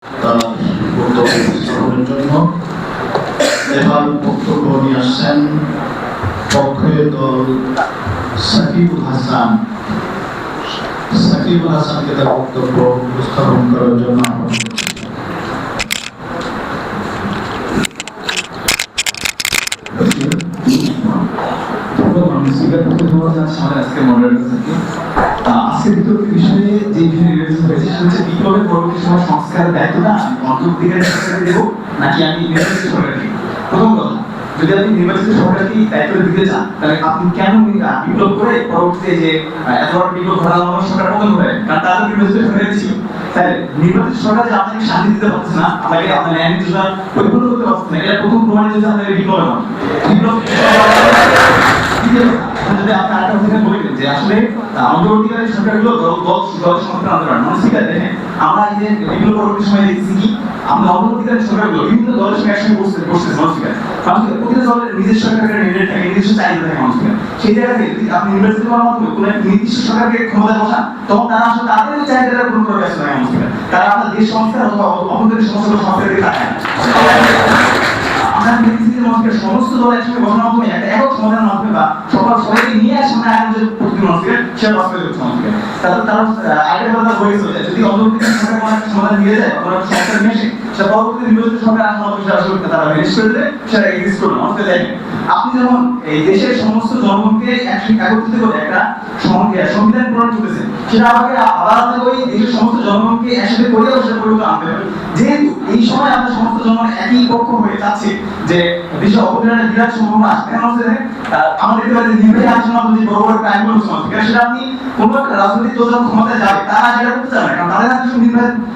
তার বক্তব্য উপস্থাপনের জন্য এবার বক্তব্য নিয়ে আসছেন পক্ষে দল সাকিবুল হাসানকে তার বক্তব্য উপস্থাপন করার জন্য আহ্বান আজকের বিতর্ক বিষয়ে যে নির্বাচিত হয়েছে সেটা হচ্ছে বিপ্লবের পরবর্তী সময় সংস্কারের দায়িত্বটা আমি অন্তর্বর্তীকালীন সরকারকে দেবো নাকি আমি নির্বাচিত সরকারকে। প্রথম কথা, যদি আপনি নির্বাচিত সরকারকে দায়িত্ব দিতে চান তাহলে আপনি কেন বিপ্লব করে পরবর্তীতে যে এত বড় বিপ্লব ঘটানো সরকার পতন করে, কারণ তারা নির্বাচিত সরকার ছিল। তাহলে নির্বাচিত সরকার যে আপনাকে শান্তি দিতে পারছে না, আপনাকে আপনার ন্যায় নীতিটা পরিপূর্ণ করতে পারছে না, এটা প্রথম প্রমাণিত যে আপনার বিপ্লব নয়। বিপ্লব যদি আপনি আরেকটা কথা বলবেন যে আসলে অন্তর্বর্তীকালীন সরকারগুলো দল সংস্কার আন্দোলন নমস্কার দেখেন, আমরা এই যে বিপ্লব পরবর্তী সময় দেখছি কি আমরা অন্তর্বর্তীকালীন সরকারগুলো বিভিন্ন দলের সঙ্গে একসঙ্গে বসছে নমস্কার প্রতিটা দলের নিজের সরকারের ম্যান্ডেট থাকে, নিজস্ব চাহিদা থাকে নমস্কার। সেই জায়গাতে যদি আপনি নির্বাচিত করার মাধ্যমে কোনো একটা নির্দিষ্ট সরকারকে ক্ষমতায় বসান, তখন তারা আসলে তাদের চাহিদাটা পূরণ করে ব্যস্ত হয় নমস্কার। তারা আপনার দেশ সংস্কার অথবা অভ্যন্তরীণ সমস্যাগুলো সংস্কার দিকে তাকায় না। আমরা দেখেছি যে সমস্ত দল একসঙ্গে বসানোর মাধ্যমে একটা একক সমাধানের মাধ্যমে বা সবাইকে নিয়ে সামনে আয়োজন যে প্রতিদিন নমস্কার সেটা বাস্তবায়িত হচ্ছে নমস্কার। তারা আগের কথা বলেছিল যে যদি অন্তর্বর্তীকালীন সরকার কোনো একটা সমাধান নিয়ে যায়, কোনো একটা সংস্কার নিয়ে আসে, সেটা পরবর্তী নির্বাচিত সরকার আসলে সেটা আসলে তারা ম্যানেজ করে দেবে, সেটা এক্সিস্ট করবে নমস্কার। দেখেন, আপনি যেমন এই দেশের সমস্ত জনগণকে একত্রিত করে একটা সংবিধান প্রণয়ন করতেছেন, সেটা আমাকে আবার ওই দেশের সমস্ত জনগণকে একসাথে করে সেটা পরিবর্তন আনতে হবে। যেহেতু এই সময় আমাদের সমস্ত জনগণ একই পক্ষ হয়ে যাচ্ছে যে দেশের অপরাধের বিরাট সম্ভাবনা আসবে, কেন হচ্ছে আমরা দেখতে পাচ্ছি নির্বাহী আলোচনা যে বড় বড় ক্রাইমগুলো হচ্ছে, সেটা আপনি কোনো একটা রাজনৈতিক দল যখন ক্ষমতায় যাবে তারা সেটা করতে চাবে না, কারণ তাদের হাতে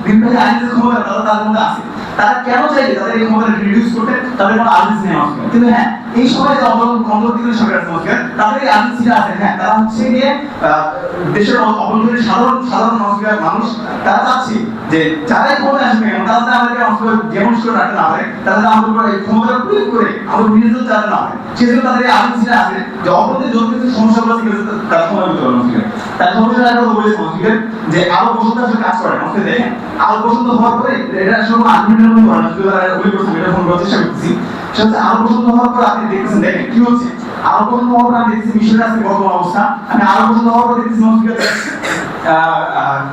নির্বাহী আইনের ক্ষমতা তাদের মধ্যে আছে। তারা কেন চাইবে তাদের এই ক্ষমতা রিডিউস করতে, তাদের কোনো আর্জেন্সি নেই নমস্কার। কিন্তু হ্যাঁ, এই সময় যে অন্তর্বর্তীকালীন সরকার নমস্কার তাদের এই আর্জেন্সিটা আছে। হ্যাঁ, তারা হচ্ছে গিয়ে দেশের অভ্যন্তরীণ সাধারণ নমস্কার মানুষ তারা চাচ্ছে যে যারাই ক্ষমতায় আসবে তারা আমাদেরকে নমস্কার ডেমনস্ট্রেট করে রাখতে না পারে, তাদের আমাদের এই ক্ষমতা প্রয়োগ করে আমাদের বিরোধিতা চালাতে না পারে, সেজন্য তাদের এই আর্জেন্সিটা আছে যে অপরাধের জন্য সমস্যাগুলো আছে তারা সমাধান করতে পারে নমস্কার। তার সমস্যাটা একটা বলেছে নমস্কার যে আরো বসন্ত আসলে কাজ করে নমস্কার। দেখেন, আরো বসন্ত হওয়ার পরে এটা আসলে আর্গুমেন্টের মধ্যে হয় না, শুধু তারা উল্লেখ করছে, এটা ফোন করার চেষ্টা করতেছি। সেটা হচ্ছে আরো বসন্ত হওয়ার পর আপনি দেখতেছেন, দেখেন কি হচ্ছে। আরো বসন্ত হওয়ার পর আমি দেখতেছি মিশরের আজকে বর্তমান অবস্থা, আমি আরো বসন্ত হওয়ার পর দেখতেছি নমস্কার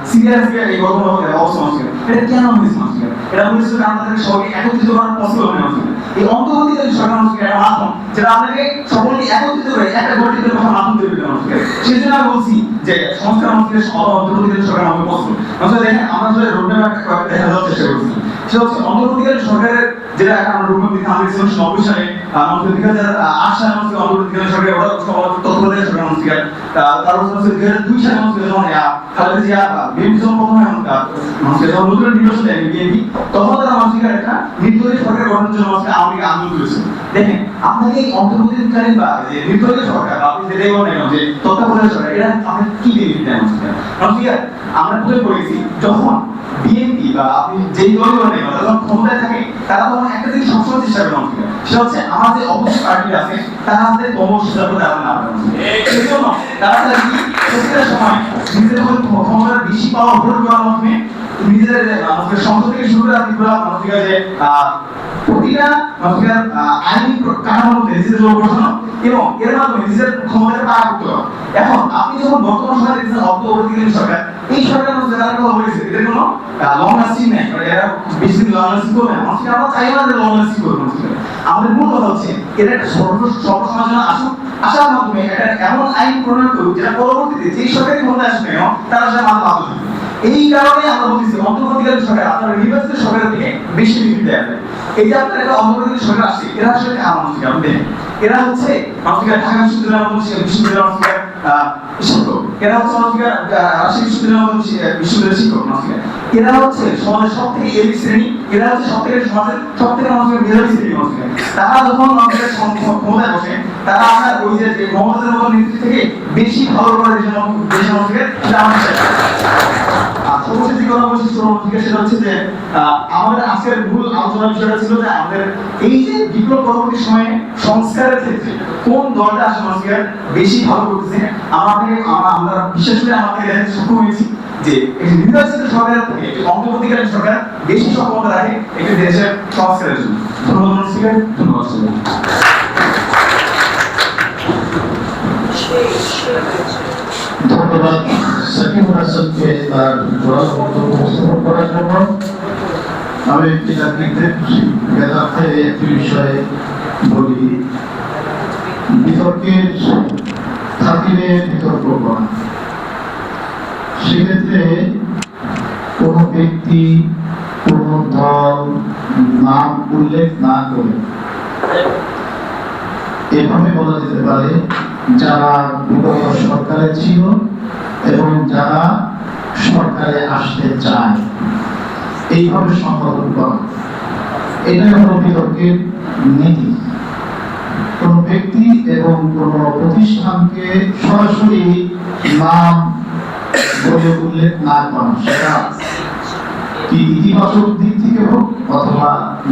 সিরিয়াস এই বর্তমান অবস্থা নমস্কার। এটা কেন হয়েছে নমস্কার? এটা হয়েছে কারণ আমাদের সবাইকে একত্রিত করা পসিবল হয় নমস্কার। এই অন্তর্বর্তীকালীন সরকার নমস্কার একটা মাধ্যম যেটা আপনাকে সকলকে একত্রিত করে একটা গঠিতের কথা মাধ্যম তৈরি করে নমস্কার। সেই জন্য আমি বলছি যে সংস্কার নমস্কার অন্তর্বর্তীকালীন সরকার আমাকে পছন্দ নমস্কার। দেখেন, আমরা আসলে রোডম্যাপ দেখা যাওয়ার চেষ্টা করছি, সেটা হচ্ছে অন্তর্বর্তীকালীন সরকারের যেটা আমরা রোডম্যাপ দিতে আমাদের 1990 সালে 2008 সালে অন্তর্বর্তীকালীন সরকার ওটা তত্ত্বাবধায়ক সরকার নমস্কার। তারপর 2002 সালে নমস্কার যখন খালেদা জিয়া বিএনপি যখন প্রথমে নমস্কার যখন নতুন নির্বাচন দেয় বিএনপি, তখন তারা নমস্কার একটা নির্দলীয় সরকার গঠনের জন্য নমস্কার আওয়ামী লীগ আন্দোলন করেছে। দেখেন, আপনাকে এই অন্তর্বর্তীকালীন বা যে নির্দলীয় সরকার বা আপনি যেটাই বলেন যে তত্ত্বাবধায়ক সরকার, এটা আপনার কি বেনিফিট দেয় নমস্কার? নমস্কার, আমরা প্রথমে বলেছি যখন বিএনপি বা আপনি যেই দলই বলেন যখন ক্ষমতায় থাকে তারা তখন একটা জিনিস সবসময় চেষ্টা করে নমস্কার, সেটা হচ্ছে আমার যে অপোজিট পার্টি আছে তারা হাতে কর্মসূচিটা করে দেওয়া না পারে। সেই জন্য তারা কি প্রত্যেকটা সময় নিজেদের ক্ষমতার বেশি পাওয়ার ভোট করার মাধ্যমে নিজেদের সংসদ থেকে শুরু করে আপনি পুরো নমস্কার যে প্রতিটা নমস্কার আইন কাঠামোর মধ্যে নিজেদের লোক বসানো এবং এর মাধ্যমে নিজের ক্ষমতাকে পার করতে হবে। এখন আপনি যখন বর্তমান সময় দেখছেন অন্তর্বর্তীকালীন সরকার, এই সরকার যারা কথা বলেছে এদের কোনো লং লাস্টিং নেই, এরা বেশি দিন লং লাস্টিং করবে না। আমরা চাই না যে লং লাস্টিং করবে। আমাদের মূল কথা হচ্ছে এটা একটা সর্বসমাজের আসুক, আসার মাধ্যমে একটা এমন আইন প্রণয়ন করুক যেটা পরবর্তীতে যেই সরকারি ক্ষমতা আসবে তারা সেটা মাথা পাতে দেবে। এই কারণে আমরা বলতেছি অন্তর্বর্তীকালীন সরকার আপনার নির্বাচিত সরকারের থেকে বেশি বেনিফিট দেয়। এই যে আপনার একটা অন্তর্বর্তীকালীন সরকার আসছে, এরা আসলে কারা নমস্কার? আপনি দেখেন, এরা হচ্ছে নমস্কার ঢাকা বিশ্ববিদ্যালয়ের মতো বিশ্ববিদ্যালয়ের নমস্কার শিক্ষক, এরা হচ্ছে নমস্কার রাজশাহী বিশ্ববিদ্যালয়ের মতো বিশ্ববিদ্যালয়ের শিক্ষক নমস্কার, এরা হচ্ছে সমাজের সব থেকে এলিট শ্রেণী, এরা হচ্ছে সমাজের সব থেকে নমস্কার মেধাবী শ্রেণী নমস্কার। তারা যখন নমস্কার ক্ষমতায় বসে তারা আপনার ওই যে মমতাজের মতো নেতৃত্ব থেকে বেশি ভালো করে দেশের নমস্কার সেটা আমাদের সর্বশেষ যে কথা বলছি সেটা হচ্ছে যে আমাদের আজকের মূল আলোচনার বিষয়টা ছিল যে আমাদের এই যে বিপ্লব পরবর্তী সময়ে সংস্কারের ক্ষেত্রে কোন দলটা সংস্কার বেশি ভালো করতেছে। আমরা বিশেষ করে আমাদের সক্ষম হয়েছি যে একটি নির্বাচিত সরকারের থেকে একটি অন্তর্বর্তীকালীন সরকার বেশি সক্ষমতা রাখে একটি দেশের সংস্কারের জন্য। ধন্যবাদ স্পিকার, ধন্যবাদ সবাই। ধন্যবাদ সাকিবুল হাসানকে তার জোরালো বক্তব্য উপস্থাপন করার জন্য। আমি একটি বিষয়ে বলি, বিতর্কের থাকিলে বিতর্ক করা, সেক্ষেত্রে কোন ব্যক্তি কোন দল নাম উল্লেখ না করে এভাবে বলা যেতে পারে যারা বিগত সরকারে ছিল এবং যারা সরকারে আসতে চায়, এইভাবে সম্বোধন করা, এটাই হলো বিতর্কের নীতি। কোন ব্যক্তি এবং কোন প্রতিষ্ঠানকে সরাসরি নাম বলে উল্লেখ না করা, সেটা কি ইতিবাচক দিক থেকে হোক অথবা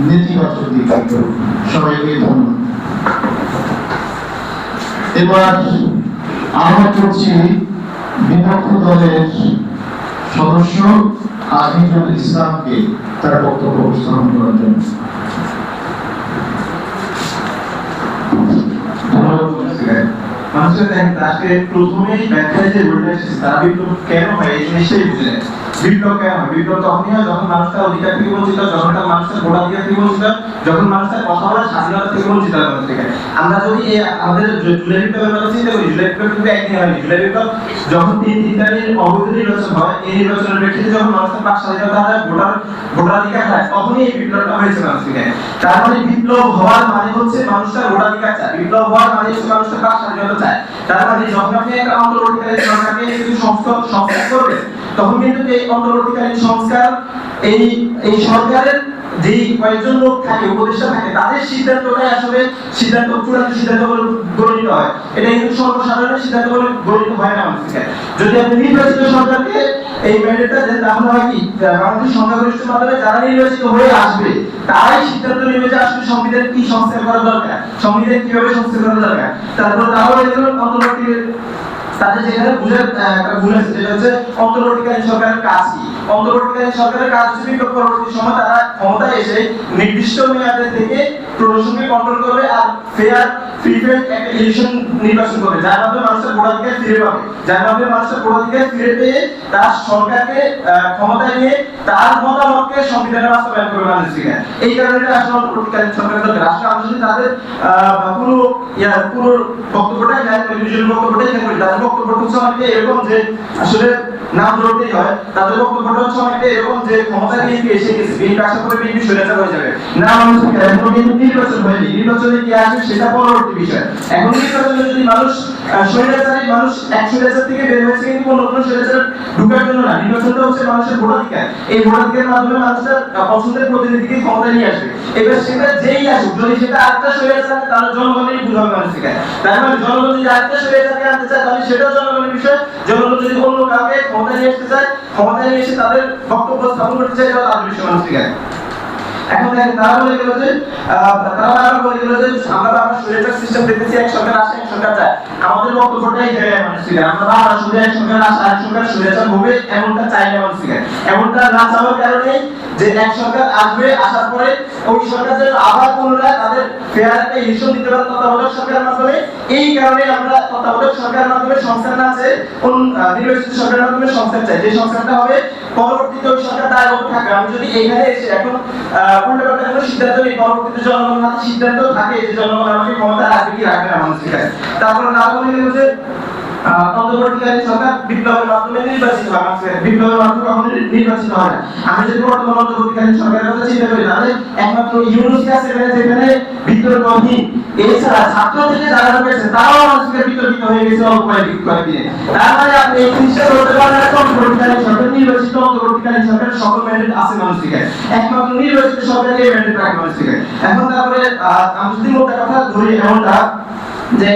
নেতিবাচক দিক থেকে হোক। সবাইকে ধন্যবাদ। এবার আমরা করছি বিপক্ষ দলের সদস্য আজিজুল ইসলামকে তার বক্তব্য উপস্থাপন করার জন্য। মানুষের আজকে প্রথমেই ব্যাখ্যায় যে বলতে এসেছে তারা বিপ্লব কেন হয় এই জিনিসটাই বুঝলেন। বিপ্লব কেন হয়? বিপ্লব তখনই হয় যখন মানুষ তার অধিকার থেকে বঞ্চিত, যখন তার মানুষের ভোটাধিকার থেকে বঞ্চিত, যখন মানুষ তার কথা বলার স্বাধীনতা থেকে বঞ্চিত হয় মানুষ থেকে। আমরা যদি আমাদের জুলাই বিপ্লবের কথা চিন্তা করি, জুলাই বিপ্লব কিন্তু একদিন হয়নি। জুলাই বিপ্লব যখন তিনটার অবৈধ নির্বাচন হয়, এই নির্বাচনের প্রেক্ষিতে যখন মানুষের বাক স্বাধীনতা হয়, ভোটাধিকার হয়, তখনই এই বিপ্লবটা হয়েছে মানুষ থেকে। তার মানে বিপ্লব হওয়ার মানে হচ্ছে মানুষের ভোটাধিকার চায়, বিপ্লব হওয়ার মানে হচ্ছে মানুষের বাক স্বাধীনতা চায়। তার মানে যখন আপনি একটা অন্তর্বর্তীকালীন সরকারকে কিছু সংস্কার করবেন, তখন কিন্তু এই অন্তর্বর্তীকালীন সংস্কার এই সরকারের যে কয়েকজন লোক থাকে, উপদেষ্টা থাকে, তাদের সিদ্ধান্তটাই আসলে সিদ্ধান্ত, চূড়ান্ত সিদ্ধান্ত বলে গণিত হয়। এটা কিন্তু সর্বসাধারণের সিদ্ধান্ত বলে গণিত হয় না মানুষ থেকে। যদি আপনি নির্বাচিত সরকারকে এই ম্যান্ডেটটা দেন, তাহলে হয় কি বাংলাদেশের সংখ্যাগরিষ্ঠ মাধ্যমে যারা নির্বাচিত হয়ে আসবে তারাই সিদ্ধান্ত নেবে যে আসলে সংবিধান কি সংস্কার করা দরকার, সংবিধান কিভাবে সংস্কার করা দরকার। তারপর তারাও এগুলো অন্তর্বর্তী তাদের যেখানে ভুল আছে, যেটা হচ্ছে অন্তর্বর্তীকালীন সরকারের কাজ কি। অন্তর্বর্তীকালীন সরকারের কাজ হচ্ছে বিপ্লব পরবর্তী সময় তারা ক্ষমতায় এসে নির্দিষ্ট মেয়াদে থেকে প্রশাসনকে কন্ট্রোল করবে আর ফেয়ার ফ্রি একটা ইলেকশন নির্বাচন করবে, যার মাধ্যমে মানুষের ভোটাধিকার ফিরে পাবে, যার মাধ্যমে মানুষের ভোটাধিকার ফিরে পেয়ে তার সরকারকে ক্ষমতায় নিয়ে তার মতামতকে সংবিধানে বাস্তবায়ন করবে মানুষ থেকে। এই কারণে আসলে অন্তর্বর্তীকালীন সরকারের দরকার। আসলে আমরা যদি তাদের পুরো বক্তব্যটাই যায়, বক্তব্যটাই দেখবেন তাদের বক্তব্য হচ্ছে অনেকটা এরকম যে আসলে নাম ধরতেই হয়। তাদের বক্তব্যটা হচ্ছে অনেকটা এরকম যে ক্ষমতায় বিএনপি এসে গেছে, বিএনপি আশা করে বিএনপি স্বৈরাচার হয়ে যাবে। না মানুষ, এখন কিন্তু নির্বাচন হয়নি, নির্বাচনে কি আসবে সেটা পরবর্তী বিষয়। এখন নির্বাচনে যদি মানুষ স্বৈরাচারী মানুষ এক স্বৈরাচার থেকে বের হয়েছে কিন্তু কোনো নতুন স্বৈরাচার ঢুকার জন্য না, নির্বাচনটা হচ্ছে মানুষের ভোটাধিকার। এই ভোটাধিকারের মাধ্যমে মানুষের পছন্দের প্রতিনিধিকে ক্ষমতায় নিয়ে আসবে। এবার সেটা যেই আসুক, যদি সেটা আরেকটা স্বৈরাচার তাহলে জনগণেরই ভুল হবে মানুষ থেকে। তার মানে জনগণ যদি আরেকটা স্বৈরাচারকে আনতে চায় তাহলে সেটাও জনগণের বিষয়। জনগণ যদি অন্য কাউকে ক্ষমতায় নিয়ে আসতে চায়, ক্ষমতায় নিয়ে এসে তাদের বক্তব্য স্থাপন করতে চায়, এটাও তাদের বিষয় মানুষ থেকে। এখন দেখেন তারা বলে গেল যে আমরা স্বৈরাচার সিস্টেম দেখতেছি, এক সরকার আসে এক সরকার যায়। আমাদের বক্তব্যটাই মানুষ থেকে আমরা শুধু এক সরকার আসে এক সরকার স্বৈরাচার হবে এমনটা চাই না মানুষ থেকে। এমনটা না চাওয়ার কারণে যে এক সরকার আসবে, আসার পরে ওই সরকার যেন আবার পুনরায় তাদের ফেয়ার একটা ইলেকশন দিতে পারে তত্ত্বাবধায়ক সরকারের মাধ্যমে। এই কারণে আমরা তত্ত্বাবধায়ক সরকারের মাধ্যমে সংস্কার না চেয়ে নির্বাচিত সরকারের মাধ্যমে সংস্কার চাই, যে সংস্কারটা হবে পরবর্তীতে ওই সরকার দায়বদ্ধ থাকবে। আমি যদি এইখানে এসে এখন উল্টোপাল্টা কোনো সিদ্ধান্ত নেই, পরবর্তীতে জনগণের হাতে সিদ্ধান্ত থাকে যে জনগণ আমাকে ক্ষমতা রাখবে কি রাখবে না মানুষের কাছে। তারপরে না বলে গেল যে অন্তর্বর্তীকালীন সরকার বিপ্লবের মাধ্যমে নির্বাচিত হয়, বিপ্লবের মাধ্যমে কখনো নির্বাচিত হয় না। আমি যদি বর্তমান অন্তর্বর্তীকালীন সরকারের কথা চিন্তা করি, তাহলে একমাত্র ইউনিভার্সিটি আছে যেখানে বিতর্কহীন, এছাড়া ছাত্র থেকে যারা রয়েছে তারাও মানুষকে বিতর্কিত হয়ে গেছে অল্প কয়েকদিনে। তার মানে আপনি এই জিনিসটা বলতে পারেন অন্তর্বর্তীকালীন সরকার নির্বাচিত, অন্তর্বর্তীকালীন সরকারের সকল ম্যান্ডেট আছে মানুষ থেকে, একমাত্র নির্বাচিত সরকারকে ম্যান্ডেট রাখে মানুষ থেকে। এখন তারপরে আমি যদি মোটা কথা ধরি এমনটা যে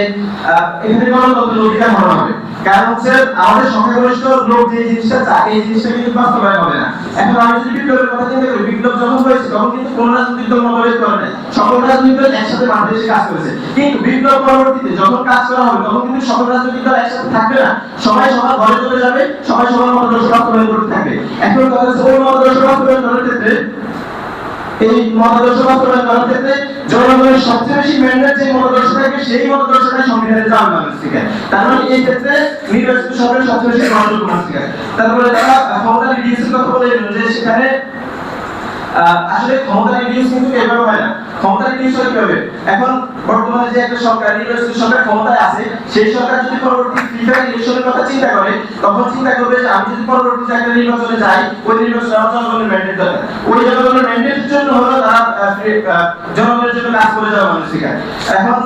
এখানে গণতন্ত্রের অধিকার হরণ হবে। কারণ হচ্ছে আমাদের সংখ্যাগরিষ্ঠ লোক যে জিনিসটা চায় এই জিনিসটা কিন্তু বাস্তবায়ন হবে না। এখন আমি যদি বিপ্লবের কথা চিন্তা করি, বিপ্লব যখন হয়েছে তখন কিন্তু কোন রাজনৈতিক দল মতভেদ করে নাই, সকল রাজনৈতিক দল একসাথে বাংলাদেশে কাজ করেছে। কিন্তু বিপ্লব পরবর্তীতে যখন কাজ করা হবে তখন কিন্তু সকল রাজনৈতিক দল একসাথে থাকবে না, সবাই সবার ঘরে চলে যাবে, সবাই সবার মতাদর্শ বাস্তবায়ন করতে থাকবে। এখন কথা হচ্ছে ওই মতাদর্শ বাস্তবায়ন করার ক্ষেত্রে এই মতাদর্শ বাস্তবায়ন করার ক্ষেত্রে জনগণের সবচেয়ে বেশি ম্যান্ডেট যে মতাদর্শ থাকবে সেই মতাদর্শটা সংবিধানে যাবে মানুষ থেকে। তার মানে এই ক্ষেত্রে নির্বাচিত সরকারের সবচেয়ে বেশি গ্রহণযোগ্য মানুষ থেকে। তারপরে তারা ক্ষমতা রিডিউসের কথা বলে যে সেখানে আসলে ক্ষমতা রিডিউস কিন্তু এভাবে হয় না। ক্ষমতা রিডিউস হয় কিভাবে? এখন বর্তমানে যে একটা সরকার, নির্বাচিত সরকার ক্ষমতায় আছে, সেই সরকার যদি পরবর্তী ফিফার ইলেকশনের কথা চিন্তা করে, তখন চিন্তা করবে যে আমি যদি পরবর্তীতে একটা নির্বাচনে যাই, ওই নির্বাচনে আমার জনগণের ম্যান্ডেট দরকার। ওই জনগণের ম্যান্ডেটের জন্য হলো তারা জনগণের জন্য কাজ করে যাওয়া মানুষকে। এখন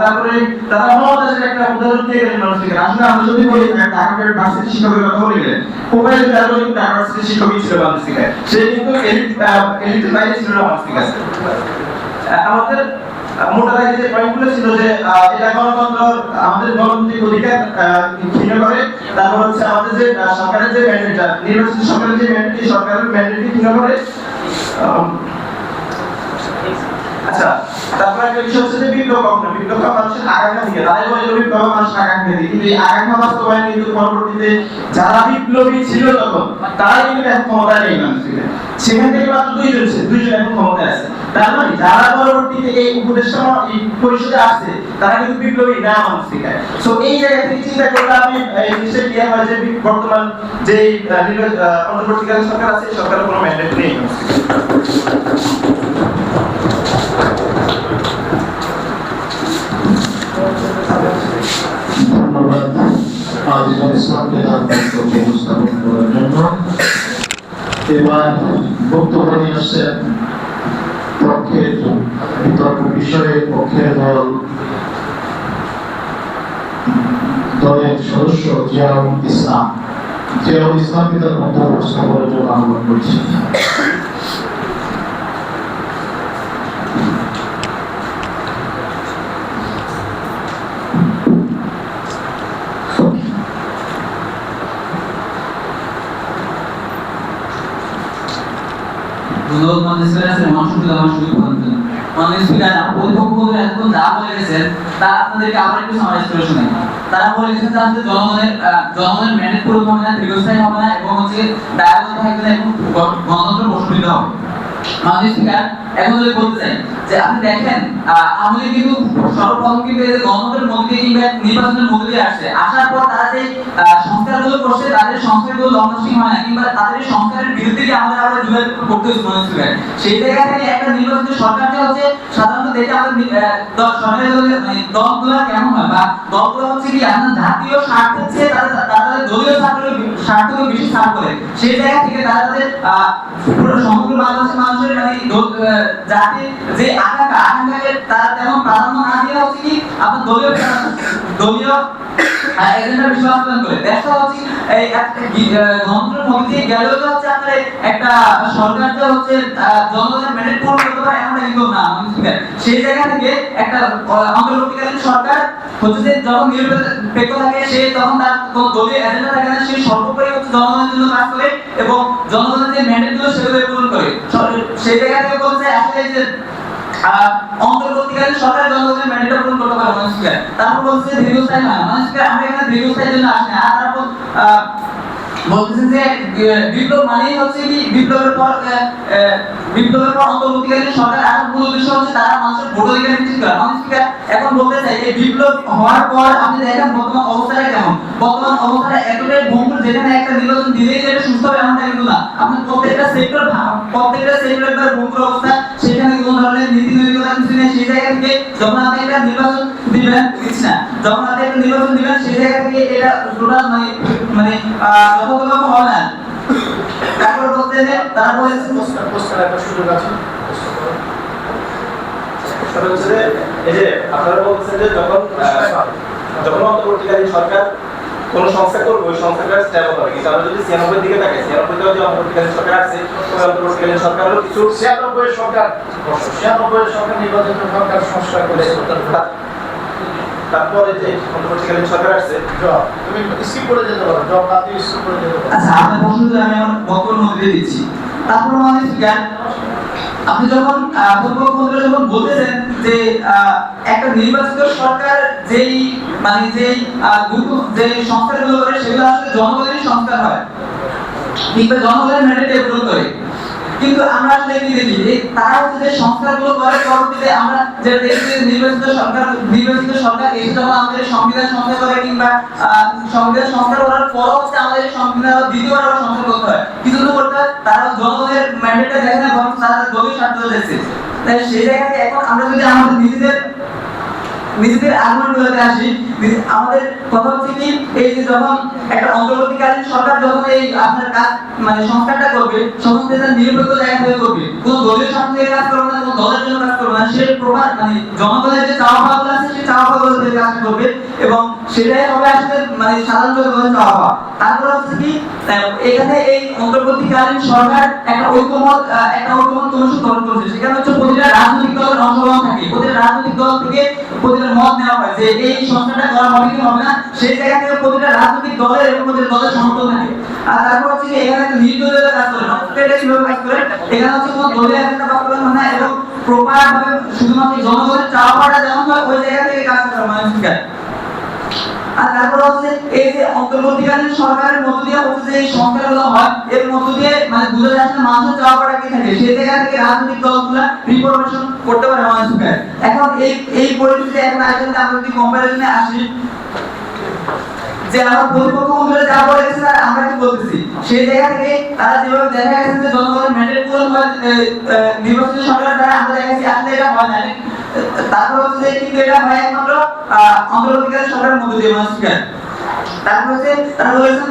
তারপরে তারা মমতাজের একটা উদাহরণ দিয়ে গেলেন মানুষকে। আসলে আমরা যদি বলি ঢাকা ভার্সিটি শিক্ষকের কথা বলে গেলেন, প্রোফাইল তারপরে কিন্তু ঢাকা ভার্সিটি শিক্ষকই ছিল মানুষকে। সে কিন্তু এলিট বাইরে ছিল না মানুষকে। আমাদের মোটা দাগে যে পয়েন্টগুলো ছিল যে এটা গণতন্ত্র, আমাদের গণতান্ত্রিক অধিকার ক্ষীণ করে, তারপর হচ্ছে আমাদের যে সরকারের যে ম্যান্ডেটটা, নির্বাচিত সরকারের যে ম্যান্ডেট, এই সরকারের ম্যান্ডেটকে ক্ষীণ করে। আচ্ছা, তারপর একটা বিষয় হচ্ছে যে বিপ্লব মানুষের আকাঙ্ক্ষা থেকে, তারাই বলে যে বিপ্লব মানুষের আকাঙ্ক্ষা থেকে, কিন্তু এই আকাঙ্ক্ষা বাস্তবায়ন কিন্তু পরবর্তীতে যারা বিপ্লবী ছিল তখন তারাই কিন্তু এখন ক্ষমতায় নেই মানুষকে। সেখান থেকে মাত্র দুইজন এখন ক্ষমতায় আছে। তার মানে যারা পরবর্তীতে এই উপদেষ্টা এই পরিষদে আসছে তারা কিন্তু বিপ্লবী না মানুষকে। সো এই জায়গা থেকে চিন্তা করলে আমি এই জিনিসটা ক্লিয়ার হয় যে বর্তমান যে অন্তর্বর্তীকালীন সরকার আছে, এই সরকারের কোনো ম্যান্ডেট নেই মানুষকে। ধন্যবাদ আজিজুল ইসলামকে তার বক্তব্য উপস্থাপন করার জন্য। এবার বক্তব্য নিয়ে আসছেন পক্ষের বিতর্ক বিষয়ে পক্ষের দলের সদস্য জিয়াউল ইসলামকে তার বক্তব্য উপস্থাপনের জন্য আহ্বান করছি। তারা বলে গেছেন যে জনগণের ম্যান্ডেট পূরণ হবে না, দীর্ঘস্থায়ী হবে না এবং হচ্ছে দায়বদ্ধ থাকবে না এবং গণতন্ত্র প্রশ্নবিদ্ধ হবে। মাননীয় স্পিকার, এখন যদি বলতে চাই যে আপনি দেখেন আমাদের কিন্তু সর্বপ্রথম কিন্তু এই গণতন্ত্রের মধ্যে কিংবা নির্বাচনের মধ্যে দিয়ে আসছে, আসার পর তারা যে সংস্কারগুলো করছে তাদের সংস্কারগুলো লং লাস্টিং হয় না কিংবা তাদের সংস্কারের বিরুদ্ধে কি আমাদের আবার যুদ্ধ করতে হচ্ছে মাননীয় স্পিকার। সেই জায়গা থেকে একটা নির্বাচিত সরকারকে হচ্ছে সাধারণত দেখে আমাদের সরকারি দলগুলো কেমন হয় বা দলগুলো হচ্ছে কি আপনার জাতীয় স্বার্থের চেয়ে তাদের দলীয় স্বার্থকে বেশি স্থান করে। সেই জায়গা থেকে তারা তাদের পুরো সমগ্র বাংলাদেশের মানুষের মানে জাতির যে আকাঙ্ক্ষাকে তারা তেমন প্রাধান্য না দিয়ে হচ্ছে কি আপনার দলীয় এজেন্ডা বেশি বাস্তবায়ন করে। দেখা হচ্ছে এই গণতন্ত্রের মধ্যে গেলেও যে হচ্ছে আপনার একটা সরকার যে হচ্ছে জনগণের ম্যান্ডেট পূরণ করতে পারে এমনটা কিন্তু না। সেই জায়গা থেকে একটা অন্তর্বর্তীকালীন সরকার হচ্ছে যে যখন নিরপেক্ষ থাকে সে তখন তার কোনো দলীয় এজেন্ডা থাকে না, সে সর্বোপরি হচ্ছে জনগণের জন্য কাজ করে এবং জনগণের যে ম্যান্ডেট গুলো সেগুলো পূরণ করে। সেই জায়গা থেকে বলছে আসলে যে অন্তর্বর্তীকালীন সরকার জনগণের ম্যান্ডেট পূরণ করতে পারে মানুষকে। তারপর বলছে দীর্ঘস্থায়ী হয় মানুষকে, আমরা এখানে দীর্ঘস্থায়ীর জন্য আসি না। আর তারপর বলতেছেন যে বিপ্লব মানেই হচ্ছে কি বিপ্লবের পর অন্তর্বর্তীকালীন সরকার আসার মূল উদ্দেশ্য হচ্ছে তারা মানুষের ভোট অধিকার নিশ্চিত করা। মানুষকে এখন বলতে চাই এই বিপ্লব হওয়ার পর আপনি দেখেন বর্তমান অবস্থাটা কেমন। বর্তমান অবস্থাটা এতটাই ভঙ্গুর যেখানে একটা নির্বাচন দিলেই যে এটা সুস্থ হবে এমনটা কিন্তু না। আপনি প্রত্যেকটা সেক্টর একবার ভঙ্গুর অবস্থা, সেখানে কোনো ধরনের নীতি নৈতিকতা কিছু নেই। সেই জায়গা থেকে যখন আপনি একটা নির্বাচন দিবেন বুঝছি না, যখন আপনি একটা নির্বাচন দিবেন সেই জায়গা থেকে এটা টোটাল মানে যথাযথ হবে না। তারপর বলতে যে তারা বলেছে পোস্টার একটা সুযোগ আছে। এই যে আপনারা বলছেন যে যখন অন্তর্বর্তীকালীন সরকার কোন সংস্থা করবে ওই সংস্থাটা স্ট্যাব হবে, কিন্তু আমরা যদি 96 দিকে তাকাই 96 যে অন্তর্বর্তীকালীন সরকার আছে ওই অন্তর্বর্তীকালীন সরকারেরও কিছু 96 সরকার নির্বাচিত সরকার সংস্কার করেছে। তারপরে যে অন্তর্বর্তীকালীন সরকার আসছে তুমি স্কিপ করে যেতে পারো, জব না দিয়ে স্কিপ করে যেতে পারো। আচ্ছা, আপনার প্রশ্নটা আমি আমার বক্তব্যের মধ্যে দিয়ে দিচ্ছি। তারপর আমাদের স্পিকার, আপনি যখন পূর্ববঙ্গে যখন বলতেছেন যে একটা নির্বাচিত সরকার যেই মানে যেই যে সংস্কারগুলো করে সেগুলো আসলে জনগণেরই সংস্কার হয় কিংবা জনগণের ম্যান্ডেটে প্রয়োগ করে, কিন্তু আমরা আসলে কি দেখি যে তারা হচ্ছে যে সংস্কারগুলো করে পরবর্তীতে আমরা যে দেখি যে নির্বাচিত সরকার এসে যখন আমাদের সংবিধান সংস্কার করে কিংবা সংবিধান সংস্কার করার পর হচ্ছে আমাদের সংবিধান দ্বিতীয়বার আবার সংস্কার করতে হয়, কিছু তো করতে হয়, তারা জনগণের ম্যান্ডেটটা দেখে না, বরং তারা দলীয় স্বার্থ দেখছে। তাই সেই জায়গাতে এখন আমরা যদি আমাদের নিজেদের আর্গুমেন্টগুলোতে আসি, আমাদের কথা হচ্ছে কি এই যে যখন একটা অন্তর্বর্তীকালীন সরকার যখন এই আপনার কাজ মানে সংস্কারটা করবে, সমস্ত এটা নিরপেক্ষ জায়গা থেকে করবে, কোনো দলীয় স্বার্থ থেকে কাজ করবে না, কোনো দলের জন্য কাজ করবে না, সে প্রমাণ মানে জনগণের যে চাওয়া পাওয়াগুলো আছে সেই চাওয়া পাওয়াগুলো থেকে কাজ করবে এবং সেটাই হবে আসলে মানে সাধারণ জনগণের চাওয়া পাওয়া। তারপরে হচ্ছে কি এখানে এই অন্তর্বর্তীকালীন সরকার একটা ঐক্যমত কমিশন গঠন করেছে, সেখানে হচ্ছে প্রতিটা রাজনৈতিক দলের অংশগ্রহণ থাকে, প্রতিটা রাজনৈতিক দল থেকে প্রতিটা মত নেওয়া হয় যে এই সংস্কারটা করা হবে কি হবে না, সেই জায়গা থেকে প্রতিটা রাজনৈতিক দলের এবং প্রতিটা দলের সমর্থন থাকে। আর তারপর হচ্ছে কি এখানে নির্দলীয়তা কাজ করে না, এটা কিভাবে কাজ করে, এখানে হচ্ছে কোনো দলীয় একটা বাস্তবায়ন হয় না এবং প্রপার ভাবে শুধুমাত্র জনগণের চাওয়া পাওয়াটা যেমন হয় ওই জায়গা থেকে কাজ করে মানুষকে। আর তারপর হচ্ছে এই যে অন্তর্বর্তীকালীন সরকারের মধ্য দিয়ে হচ্ছে যে এই সংস্কারগুলো হয়, এর মধ্য দিয়ে মানে বোঝা যাচ্ছে মানুষের চাওয়া পাওয়াটা কি থাকে, সেই জায়গা থেকে রাজনৈতিক দলগুলো রিফরমেশন করতে পারে মানুষকে। এখন এই পরিস্থিতিতে এখন আইজনটা আমরা যদি কম্পারিজনে আসি যে আমরা প্রতিপক্ষ মন্ত্রী যা বলেছে আর আমরা কি বলতেছি, সেই জায়গা থেকে তারা যেভাবে দেখা গেছে যে জনগণের ম্যান্ডেট পূরণ হয় নির্বাচিত সরকার দ্বারা, আমরা দেখেছি আসলে এটা হয় না। তারপর হচ্ছে যে কিন্তু এটা হয় একমাত্র অন্তর্বর্তীকালীন সরকারের মধ্য দিয়ে মানুষকে। তারপর হচ্ছে তারা বলেছেন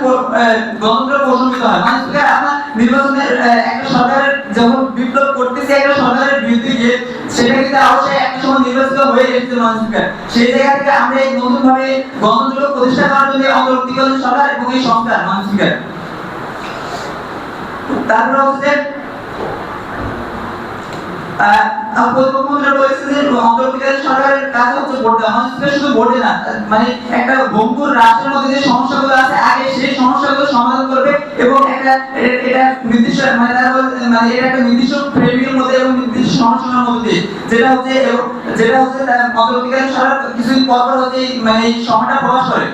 গণতন্ত্র প্রশমিত হয় মানুষকে। আপনার নির্বাচনের একটা সরকারের যখন বিপ্লব করতেছে একটা সরকারের বিরুদ্ধে গিয়ে, সেটা কিন্তু অবশ্যই একটা সময় নির্বাচিত হয়ে এসেছে মানুষকে। সেই জায়গা থেকে আমরা এই নতুন ভাবে গণতন্ত্র প্রতিষ্ঠা করার জন্য অন্তর্বর্তীকালীন সরকার এবং এই সংস্কার মানুষকে। তারপর হচ্ছে অন্তর্বর্তীকালীন সরকারের কাজ হচ্ছে ভোট দেওয়া, মানুষকে শুধু ভোটে না মানে একটা ভঙ্গুর রাষ্ট্রের মধ্যে যে সমস্যাগুলো আছে আগে সেই সমস্যাগুলো সমাধান করবে এবং এটা নির্দিষ্ট মানে এটা একটা নির্দিষ্ট ফ্রেমের মধ্যে এবং নির্দিষ্ট সমস্যার মধ্যে যেটা হচ্ছে অন্তর্বর্তীকালীন সরকার কিছুদিন পর হচ্ছে মানে এই সময়টা প্রকাশ করে।